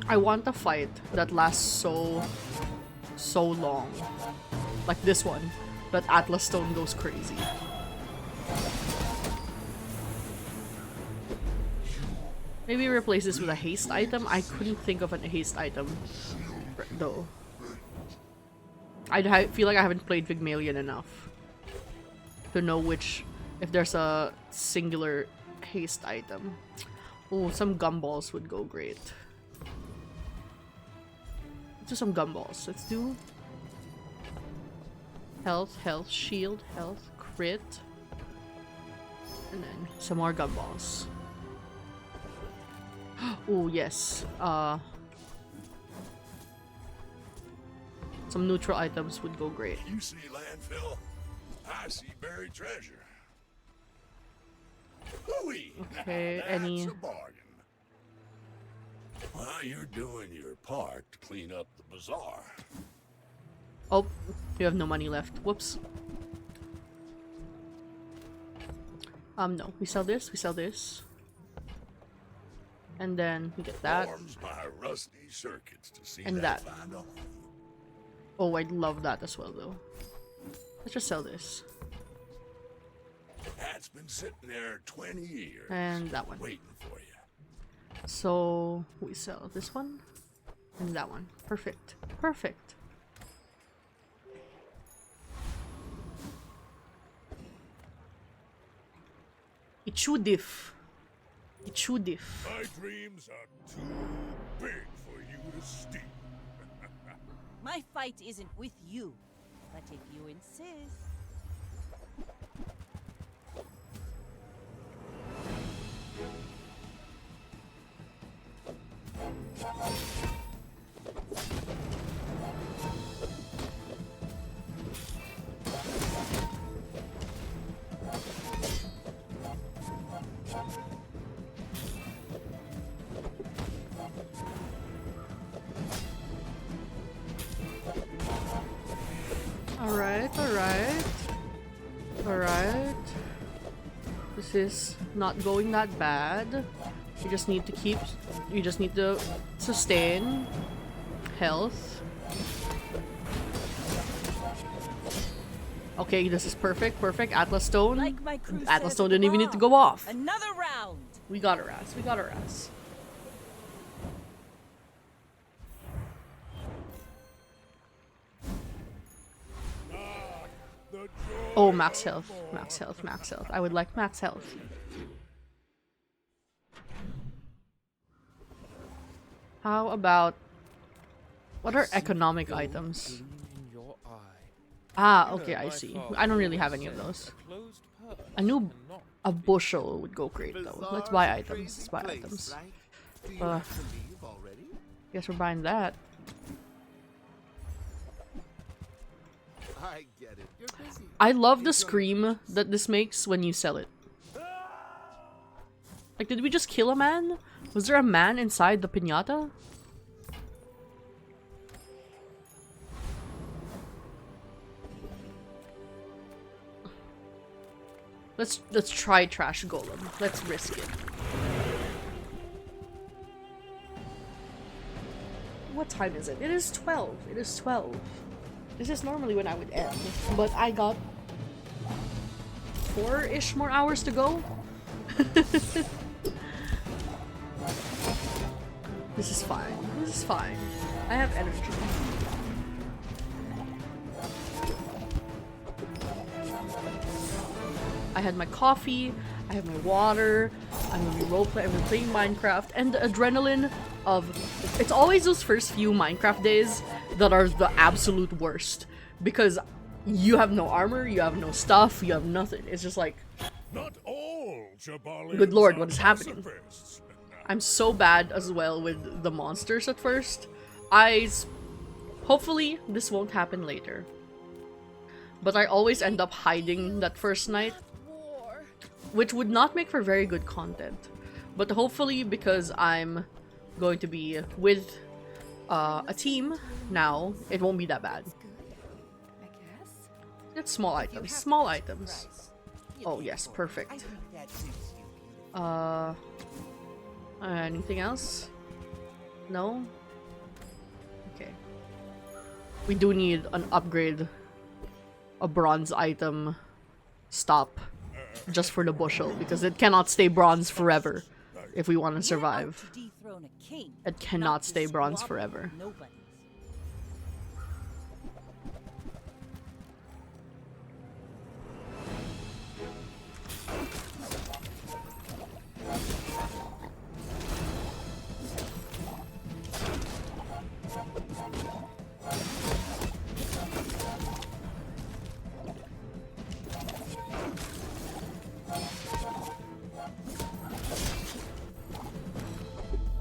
I want a fight that lasts so long. Like this one. That Atlas Stone goes crazy. Maybe replace this with a haste item. I couldn't think of a haste item though. I feel like I haven't played Pygmalion enough to know if there's a singular haste item. Oh, some gumballs would go great. Let's do some gumballs. Let's do health, health, shield, health, crit, and then some more gumballs. Oh yes, some neutral items would go great.
You see landfill, I see buried treasure. Ooh-wee.
Okay,
That's
any...
a bargain. Well, you're doing your part to clean up the bazaar.
Oh, you have no money left. Whoops. No, we sell this, we sell this. And then we get that.
Warms my rusty circuits to see
And that.
find all.
Oh, I'd love that as well though. Let's just sell this.
That's been sitting there 20 years.
And that one.
Waiting for you.
So we sell this one and that one. Perfect. Perfect. It should diff. It should diff.
My dreams are too big for you to steal.
My fight isn't with you, but if you insist.
Alright, alright. Alright. This is not going that bad. You just need to sustain health. Okay, this is perfect, perfect. Atlas Stone.
Like my crew
Atlas
says
Stone
at the
didn't even need to
bar,
go off.
Another round.
We got her ass. We got her ass. Oh, max health. Max health, max health. I would like max health. How about... What are economic items? Ah, okay, I see. I don't really have any of those. A bushel would go great though. Let's buy items. Let's buy items. Guess we're buying that.
I get it. You're busy.
I love the scream that this makes when you sell it. Like, did we just kill a man? Was there a man inside the piñata? Let's try Trash Golem. Let's risk it. What time is it? It is 12. It is 12. This is normally when I would end, but I got 4-ish more hours to go. This is fine. This is fine. I have energy. I had my coffee, I have my water, I'm gonna be roleplay, I'm gonna be playing Minecraft, and the adrenaline of... It's always those first few Minecraft days that are the absolute worst. Because you have no armor, you have no stuff, you have nothing. It's just like...
Not all Jabalians
Good lord, what is
are
happening?
pacifists.
I'm so bad as well with the monsters at first. Hopefully, this won't happen later. But I always end up hiding that first night. Which would not make for very good content. But hopefully, because I'm going to be with a team now, it won't be that bad. It's small items. Small items. Oh yes,
I
perfect.
think that suits you.
Anything else? No? Okay. We do need an upgrade. A bronze item stop. Just for the bushel, because it cannot stay bronze forever if we want to survive.
To dethrone a king,
It cannot
not to
stay bronze
squabble with
forever.
nobodies.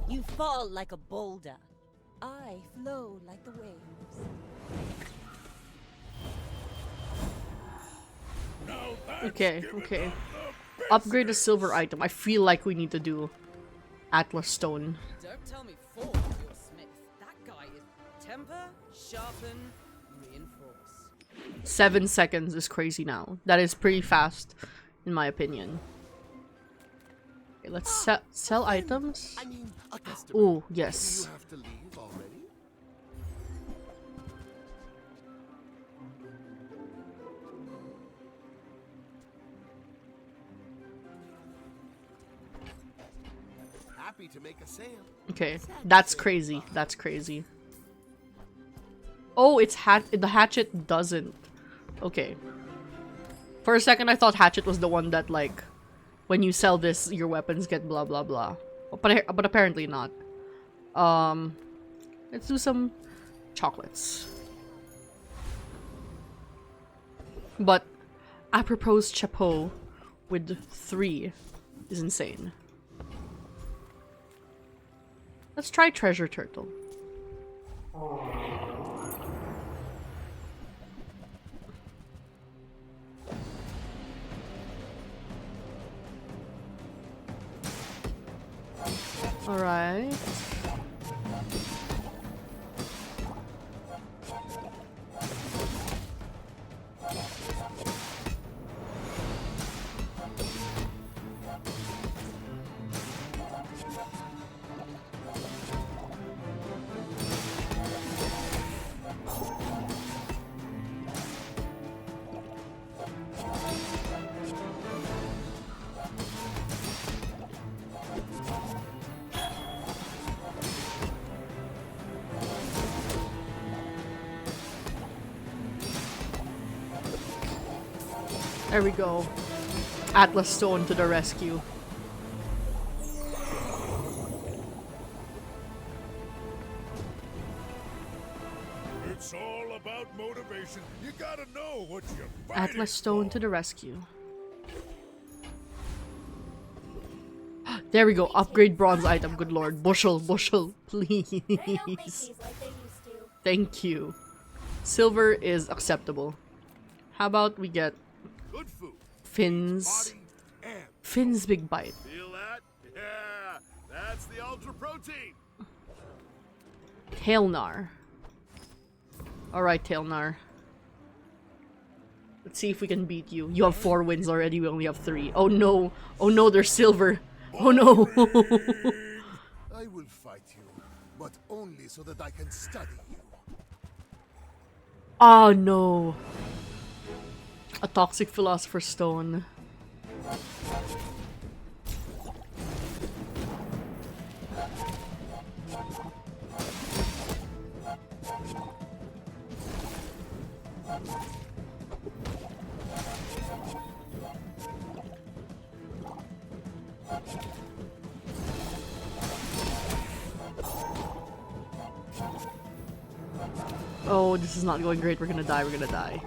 You fall like a boulder.
I flow like the waves.
Okay, okay. Upgrade a silver item. I feel like we need to do Atlas Stone.
Don't tell me Ford, your smith. That guy is temper, sharpen, reinforce.
7 seconds is crazy now. That is pretty fast, in my opinion. Okay, let's sell items.
I mean, a customer.
Oh,
Do
yes.
you have to leave already? Happy to make a sale.
Okay, that's crazy. That's crazy. Oh, it's the hatchet doesn't. Okay. For a second, I thought hatchet was the one that, like, when you sell this, your weapons get blah blah blah. But apparently not. Let's do some chocolates. But apropos chapeau with 3 is insane. Let's try treasure turtle. All right. There we go. Atlas Stone to the rescue.
It's all about motivation. You gotta know what you're fighting
Atlas Stone
for.
to the rescue. There we go. Upgrade bronze item. Good lord. Bushel, please. Thank you. Silver is acceptable. How about we get
Good food.
Finn's
And
Finn's Big Bite.
feel that? Yeah, that's the ultra protein.
Tailnar. Alright, Tailnar. Let's see if we can beat you. You have 4 wins already, we only have 3. Oh no! Oh no, there's silver! Oh no!
I will fight you, but only so that I can study you.
Oh no! A toxic philosopher stone. Oh, this is not going great. We're gonna die. We're gonna die.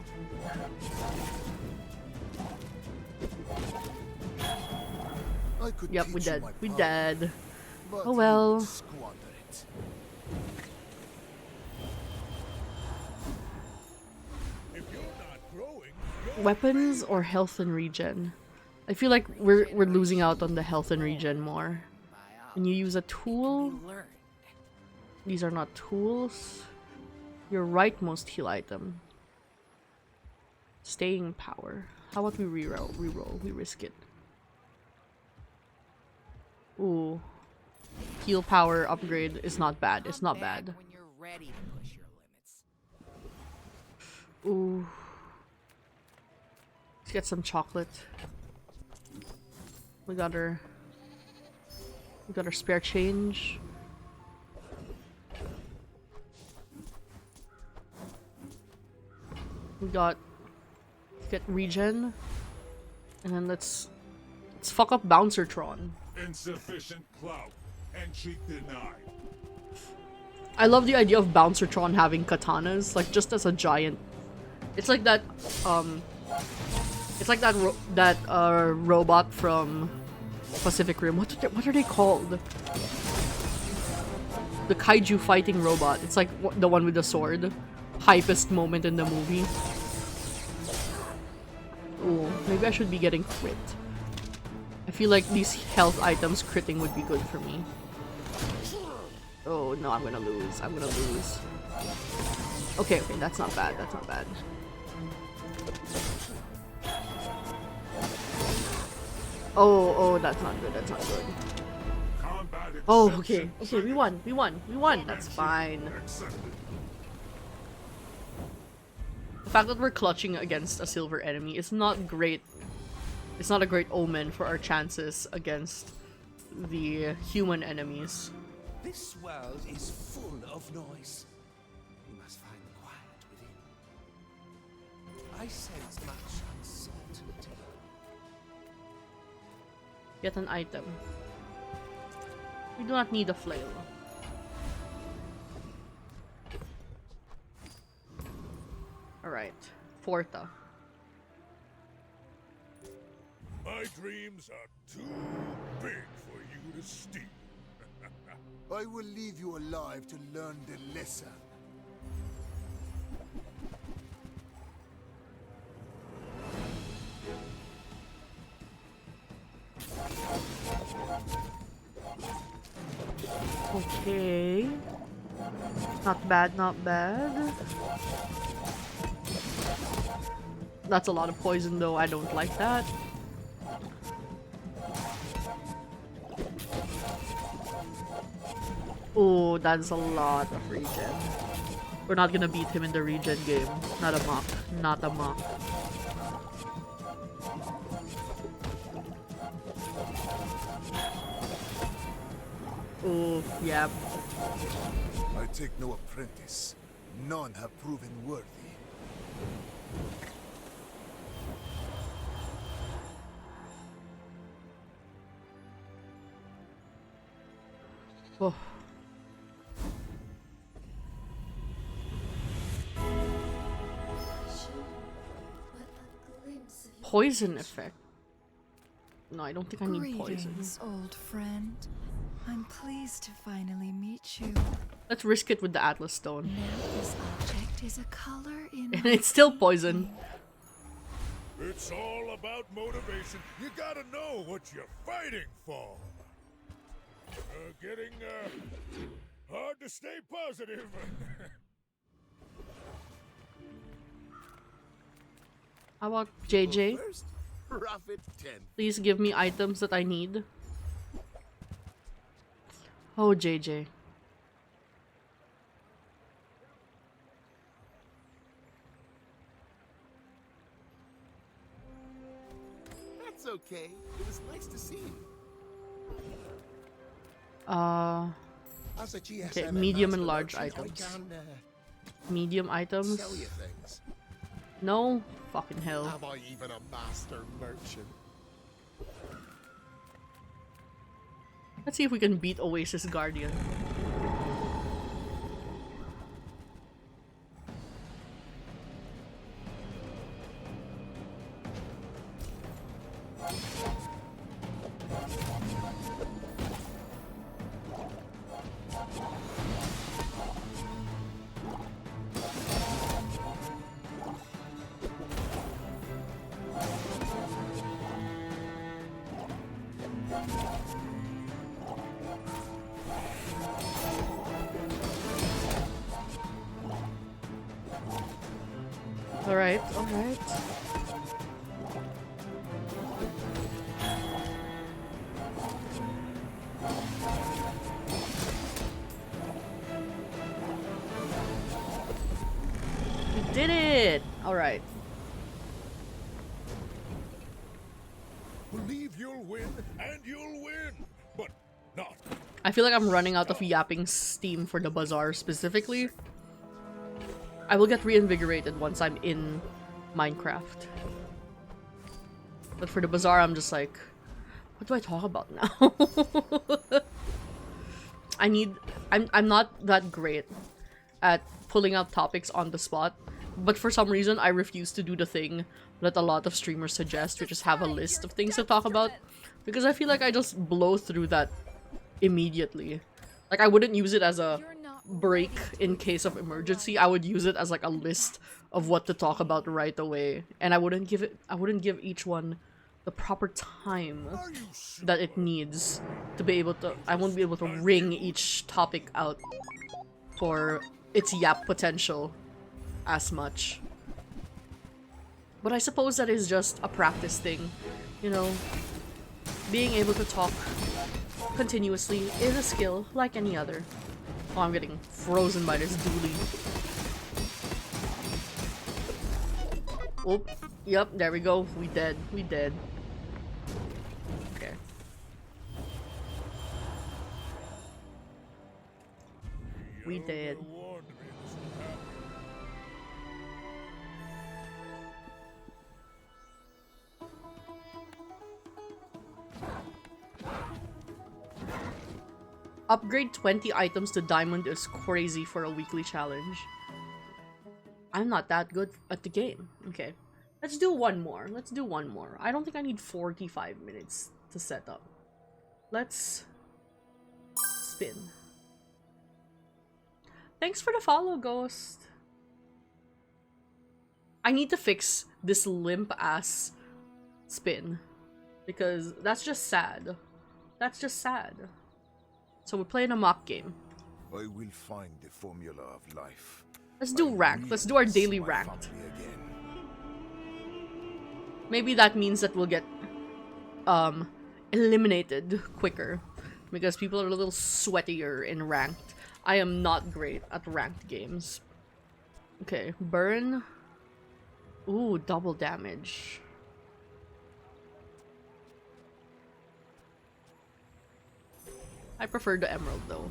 I could
Yep, we
teach you
dead.
my
We
power,
dead.
but
Oh
you
well.
would squander it.
If you're not growing, you're
Weapons or health and regen? I feel like we're losing out on the health and regen more. When you use a tool, these are not tools. Your rightmost heal item. Staying power. How about we reroll? Reroll. We risk it. Ooh. Heal power upgrade is not bad. It's not bad.
When you're ready to push your limits.
Ooh. Let's get some chocolate. We got our spare change. We got get regen. And then let's fuck up Bouncertron.
Insufficient clout. Entry denied.
I love the idea of Bouncertron having katanas, like just as a giant. It's like that it's like that robot from Pacific Rim. What are they called? The kaiju fighting robot. It's like the one with the sword. Hypest moment in the movie. Ooh, maybe I should be getting crit. I feel like these health items critting would be good for me. Oh no, I'm gonna lose. I'm gonna lose. Okay, that's not bad. That's not bad. Oh, that's not good. That's not good. Oh, okay. Okay, we won. We won. We won. That's fine. The fact that we're clutching against a silver enemy is not great. It's not a great omen for our chances against the human enemies.
This world is full of noise. We must find quiet within. I sense much uncertainty.
Get an item. We do not need a flail. Alright. Forta.
My dreams are too big for you to steal.
I will leave you alive to learn the lesson.
Okay. Not bad, not bad. That's a lot of poison though, I don't like that. Oh, that's a lot of regen. We're not gonna beat him in the regen game. Not a mock. Not a mock. Oh, yeah.
I take no apprentice. None have proven worthy.
Oh. Poison effect. No, I don't think I need poison.
Greetings, old friend. I'm pleased to finally meet you.
Let's risk it with the Atlas Stone.
Now this object is a color in
And it's still poison.
It's all about motivation. You gotta know what you're fighting for. Getting hard to stay positive.
How about JJ?
First, profit 10.
Please give me items that I need. Oh, JJ.
That's okay. It was nice to see you.
As a GSM
Okay, medium and
master
large
merchant,
items.
I can,
Medium items.
sell you things.
No? Fucking hell.
Am I even a master merchant?
Let's see if we can beat Oasis Guardian. Alright, alright. did it! Alright.
Believe you'll win, and you'll win, but not.
I feel like I'm running out of yapping steam for the Bazaar specifically. I will get reinvigorated once I'm in Minecraft. But for the Bazaar, I'm just like, what do I talk about now? I'm not that great at pulling out topics on the spot, but for some reason I refuse to do the thing that a lot of streamers suggest, which is have a list of things to talk about, because I feel like I just blow through that immediately. Like, I wouldn't use it as a break in case of emergency. I would use it as like a list of what to talk about right away, and I wouldn't give each one the proper time that it needs to be able to. I won't be able to wring each topic out for its yap potential as much. But I suppose that is just a practice thing, you know. Being able to talk continuously is a skill like any other. Oh, I'm getting frozen by this dually. Oh, yep, there we go. We dead. We dead. Okay. We dead. Upgrade 20 items to diamond is crazy for a weekly challenge. I'm not that good at the game. Okay. Let's do one more. Let's do one more. I don't think I need 45 minutes to set up. Let's spin. Thanks for the follow, Ghost. I need to fix this limp ass spin, because that's just sad. That's just sad. So we're playing a mock game.
I will find the formula of life.
Let's do ranked. Let's do our daily ranked. Maybe that means that we'll get eliminated quicker, because people are a little sweatier in ranked. I am not great at ranked games. Okay, burn. Ooh, double damage. I prefer the emerald though.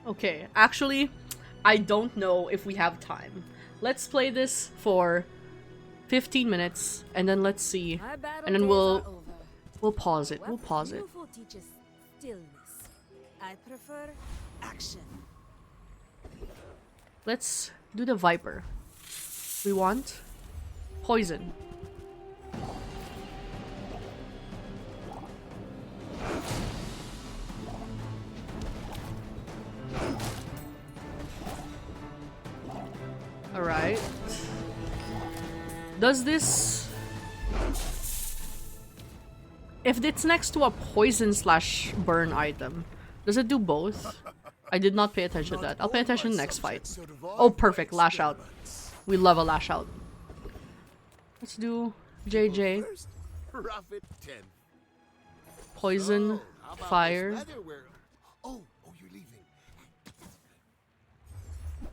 Okay, actually, I don't know if we have time. Let's play this for 15 minutes, and then let's see, and then we'll pause it. We'll pause it.
I prefer action.
Let's do the Viper. We want poison. Alright. Does this... If it's next to a poison slash burn item, does it do both? I did not pay attention to that. I'll pay attention next fight. Oh, perfect. Lash out. We love a lash out. Let's do JJ. Poison, fire.
Oh, you're leaving.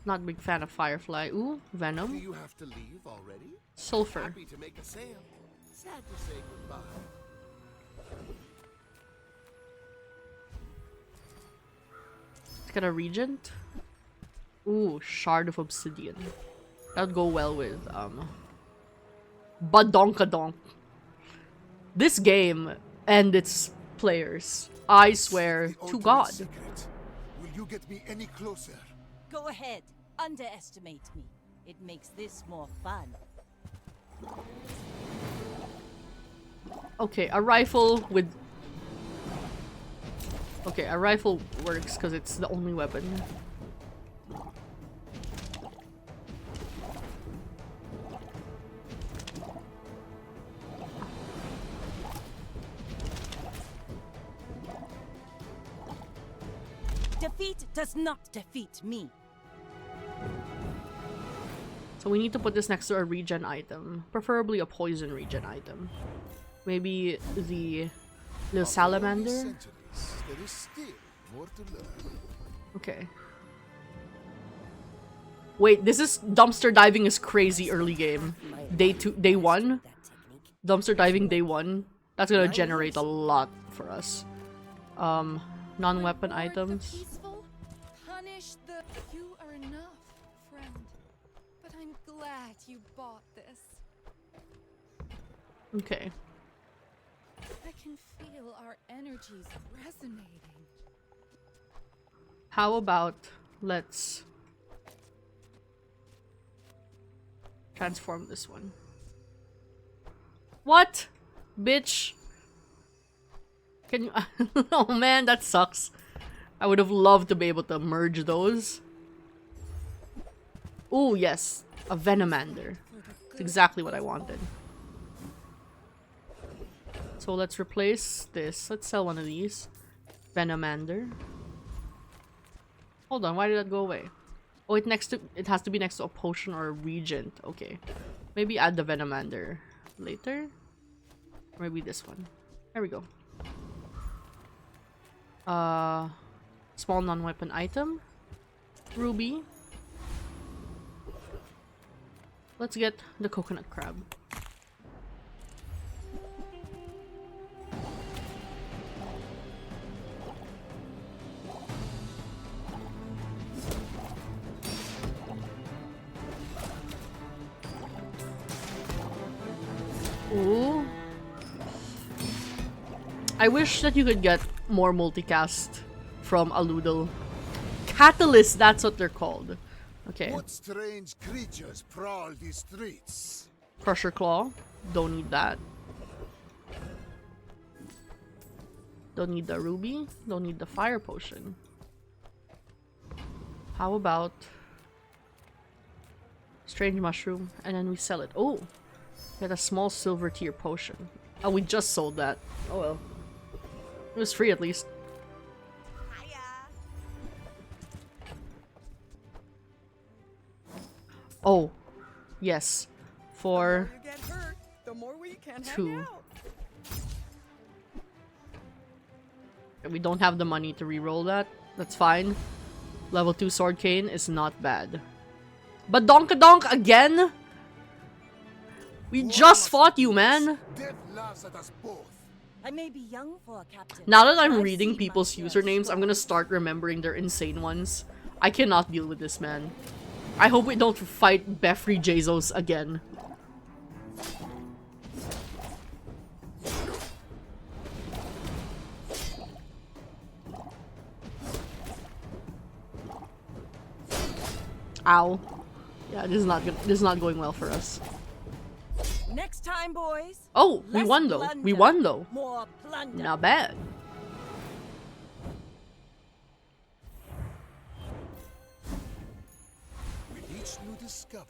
Not a big fan of Firefly. Ooh, Venom.
Do you have to leave already?
Sulfur.
Happy to make a sale. Sad to say goodbye.
Got a regent. Ooh, shard of obsidian. That would go well with Badonkadonk. This game and its players, I swear to God.
Will you get me any closer?
Go ahead, underestimate me. It makes this more fun.
Okay, a rifle with... Okay, a rifle works because it's the only weapon.
Defeat does not defeat me.
So we need to put this next to a regen item. Preferably a poison regen item. Maybe the little salamander?
There is still more to learn.
Okay. Wait, this is dumpster diving is crazy early game. Day 1? Dumpster diving day 1. That's gonna generate a lot for us. Non-weapon items.
Punish the... You are enough, friend. But I'm glad you bought this.
Okay.
I can feel our energies resonating.
How about let's transform this one. What? Bitch. Can you... Oh man, that sucks. I would have loved to be able to merge those. Oh yes, a Venomander. That's exactly what I wanted. So let's replace this. Let's sell one of these. Venomander. Hold on, why did that go away? Oh, it has to be next to a potion or a regent. Okay. Maybe add the Venomander later. Or maybe this one. There we go. Small non-weapon item. Ruby. Let's get the coconut crab. Ooh. I wish that you could get more multicast from Aludel. Catalyst, that's what they're called. Okay.
What strange creatures prowl these streets?
Crusher Claw. Don't need that. Don't need the ruby. Don't need the fire potion. How about strange mushroom? And then we sell it. Oh! Get a small silver tier potion. Oh, we just sold that. Oh well. It was free at least. Oh, yes. For
the more we can
2. We don't have the money to reroll that. That's fine. Level 2 sword cane is not bad. But Donkadonk again? We just fought you, man.
I may be young for a captain.
Now that I'm reading people's usernames, I'm gonna start remembering their insane ones. I cannot deal with this, man. I hope we don't fight Befri Jesus again. Ow. Yeah, this is not good. This is not going well for us.
Next time, boys.
Oh, we won though.
Plunder.
We won though.
More plunder.
Not bad.
With each new discovery,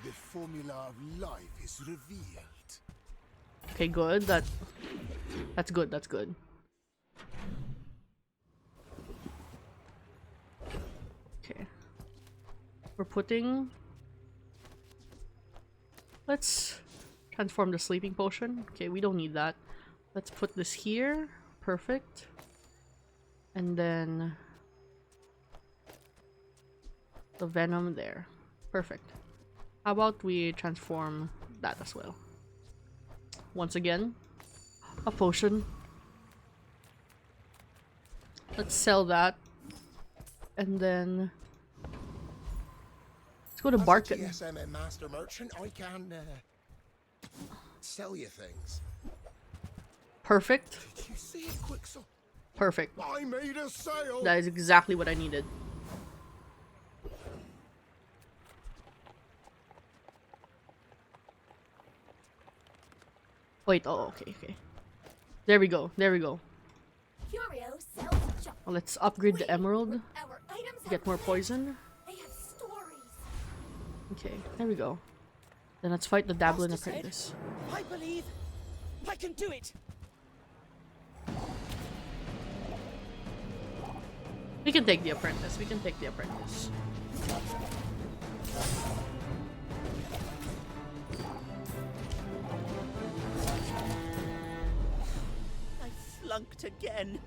the formula of life is revealed.
Okay, good. That's good. That's good. Okay. We're putting... Let's transform the sleeping potion. Okay, we don't need that. Let's put this here. Perfect. And then... the venom there. Perfect. How about we transform that as well? Once again, a potion. Let's sell that. And then... let's go to Barkin.
As a GSM master merchant, I can sell you things.
Perfect.
Did you see it, Quixel?
Perfect.
I made a sale.
That is exactly what I needed. Wait, oh, okay. There we go, there we go.
Curio sells junk.
Well, let's upgrade the emerald.
Our items
Get
have
more
plans.
poison.
They have stories.
Okay, there we go. Then let's fight the Dabbling
Master said,
Apprentice.
I believe I can do it.
We can take the apprentice. We can take the apprentice.
flunked again.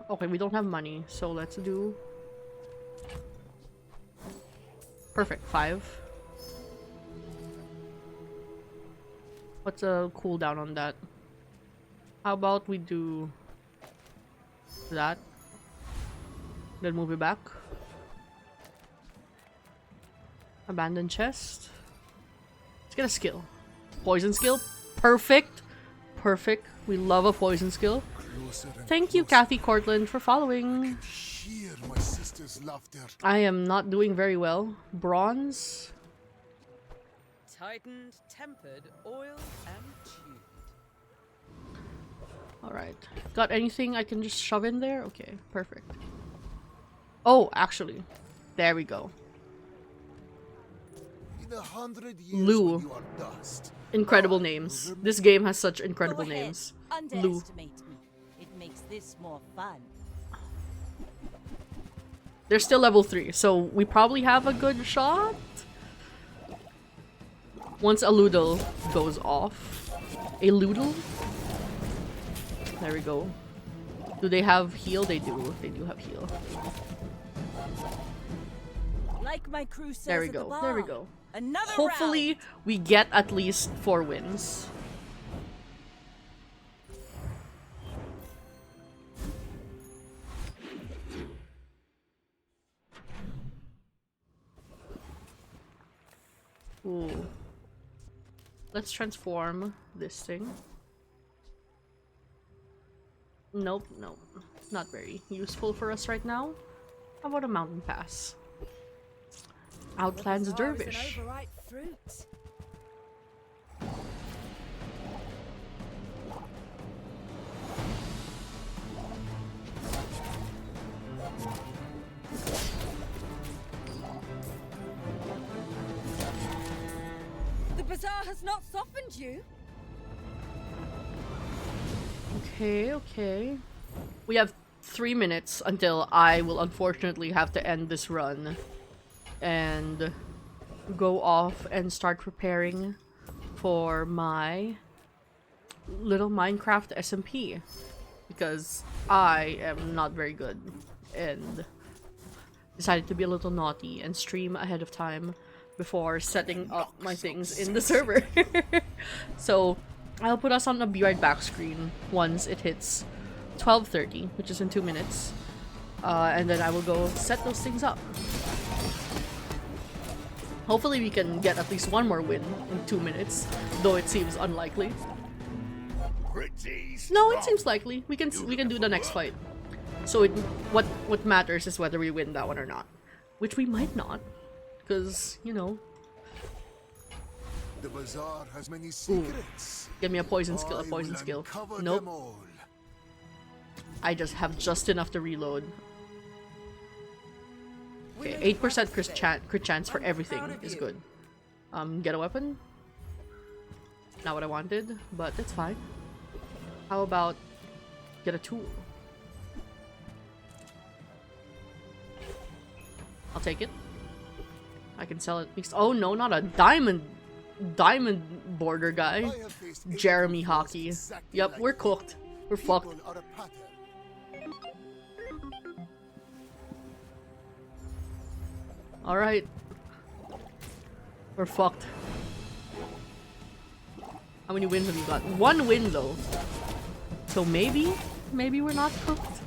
Okay, we don't have money, so let's do... Perfect, 5. What's a cooldown on that? How about we do that, then move it back. Abandoned chest. Let's get a skill. Poison skill. Perfect. Perfect. We love a poison skill. Thank you, Kathy Cortland, for following.
Hear my sister's laughter.
I am not doing very well. Bronze.
Tightened, tempered, oiled, and tuned.
Alright. Got anything I can just shove in there? Okay, perfect. Oh, actually. There we go.
In 100 years
Lou.
when you are dust,
Incredible names. This game has such incredible
Go ahead.
names. Lou.
Underestimate me. It makes this more fun.
They're still level 3, so we probably have a good shot. Once a Loodle goes off. A Loodle? There we go. Do they have heal? They do. They do have heal.
Like my crew says
There we
at the
go. There we
bar,
go.
Another
Hopefully,
round.
we get at least 4 wins. Ooh. Let's transform this thing. Nope, nope. Not very useful for us right now. How about a mountain pass? Outlands
Bazaar is an
Dervish.
overripe fruit.
The bazaar has not softened you.
Okay, okay. We have 3 minutes until I will unfortunately have to end this run and go off and start preparing for my little Minecraft SMP because I am not very good and decided to be a little naughty and stream ahead of time before setting up my things in the server. So I'll put us on a be right back screen once it hits 12:30, which is in 2 minutes, and then I will go set those things up. Hopefully we can get at least one more win in 2 minutes, though it seems unlikely. No, it seems likely. We can do the next fight. So what matters is whether we win that one or not, which we might not, because you know.
the bazaar has many secrets.
Give me a poison skill, a poison
I will
skill.
uncover
Nope.
them all.
I just have just enough to reload. Okay, 8% crit chance for everything is good. Get a weapon? Not what I wanted, but it's fine. How about get a tool? I'll take it. I can sell it. Oh no, not a diamond border guy. Jeremy Hockey. Yep, we're cooked. We're fucked.
People are a pattern.
Alright. We're fucked. How many wins have you got? 1 win though. So maybe we're not cooked.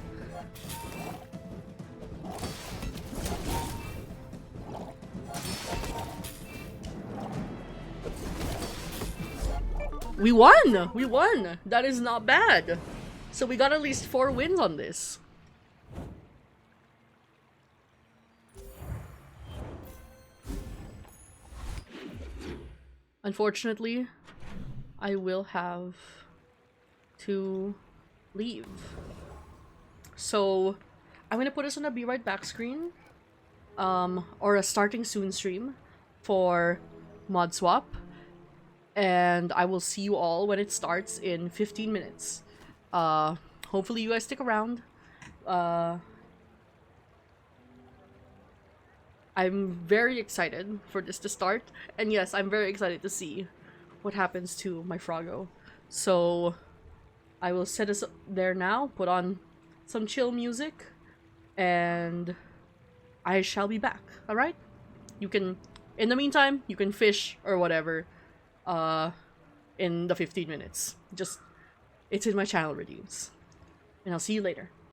We won! We won! That is not bad. So we got at least 4 wins on this. Unfortunately, I will have to leave. So I'm gonna put us on a be right back screen, or a starting soon stream for mod swap, and I will see you all when it starts in 15 minutes. Hopefully you guys stick around. I'm very excited for this to start. And yes, I'm very excited to see what happens to my Froggo. So I will set us there now, put on some chill music, and I shall be back, alright? You can, in the meantime, you can fish or whatever in the 15 minutes. Just, it's in my channel redeems. And I'll see you later.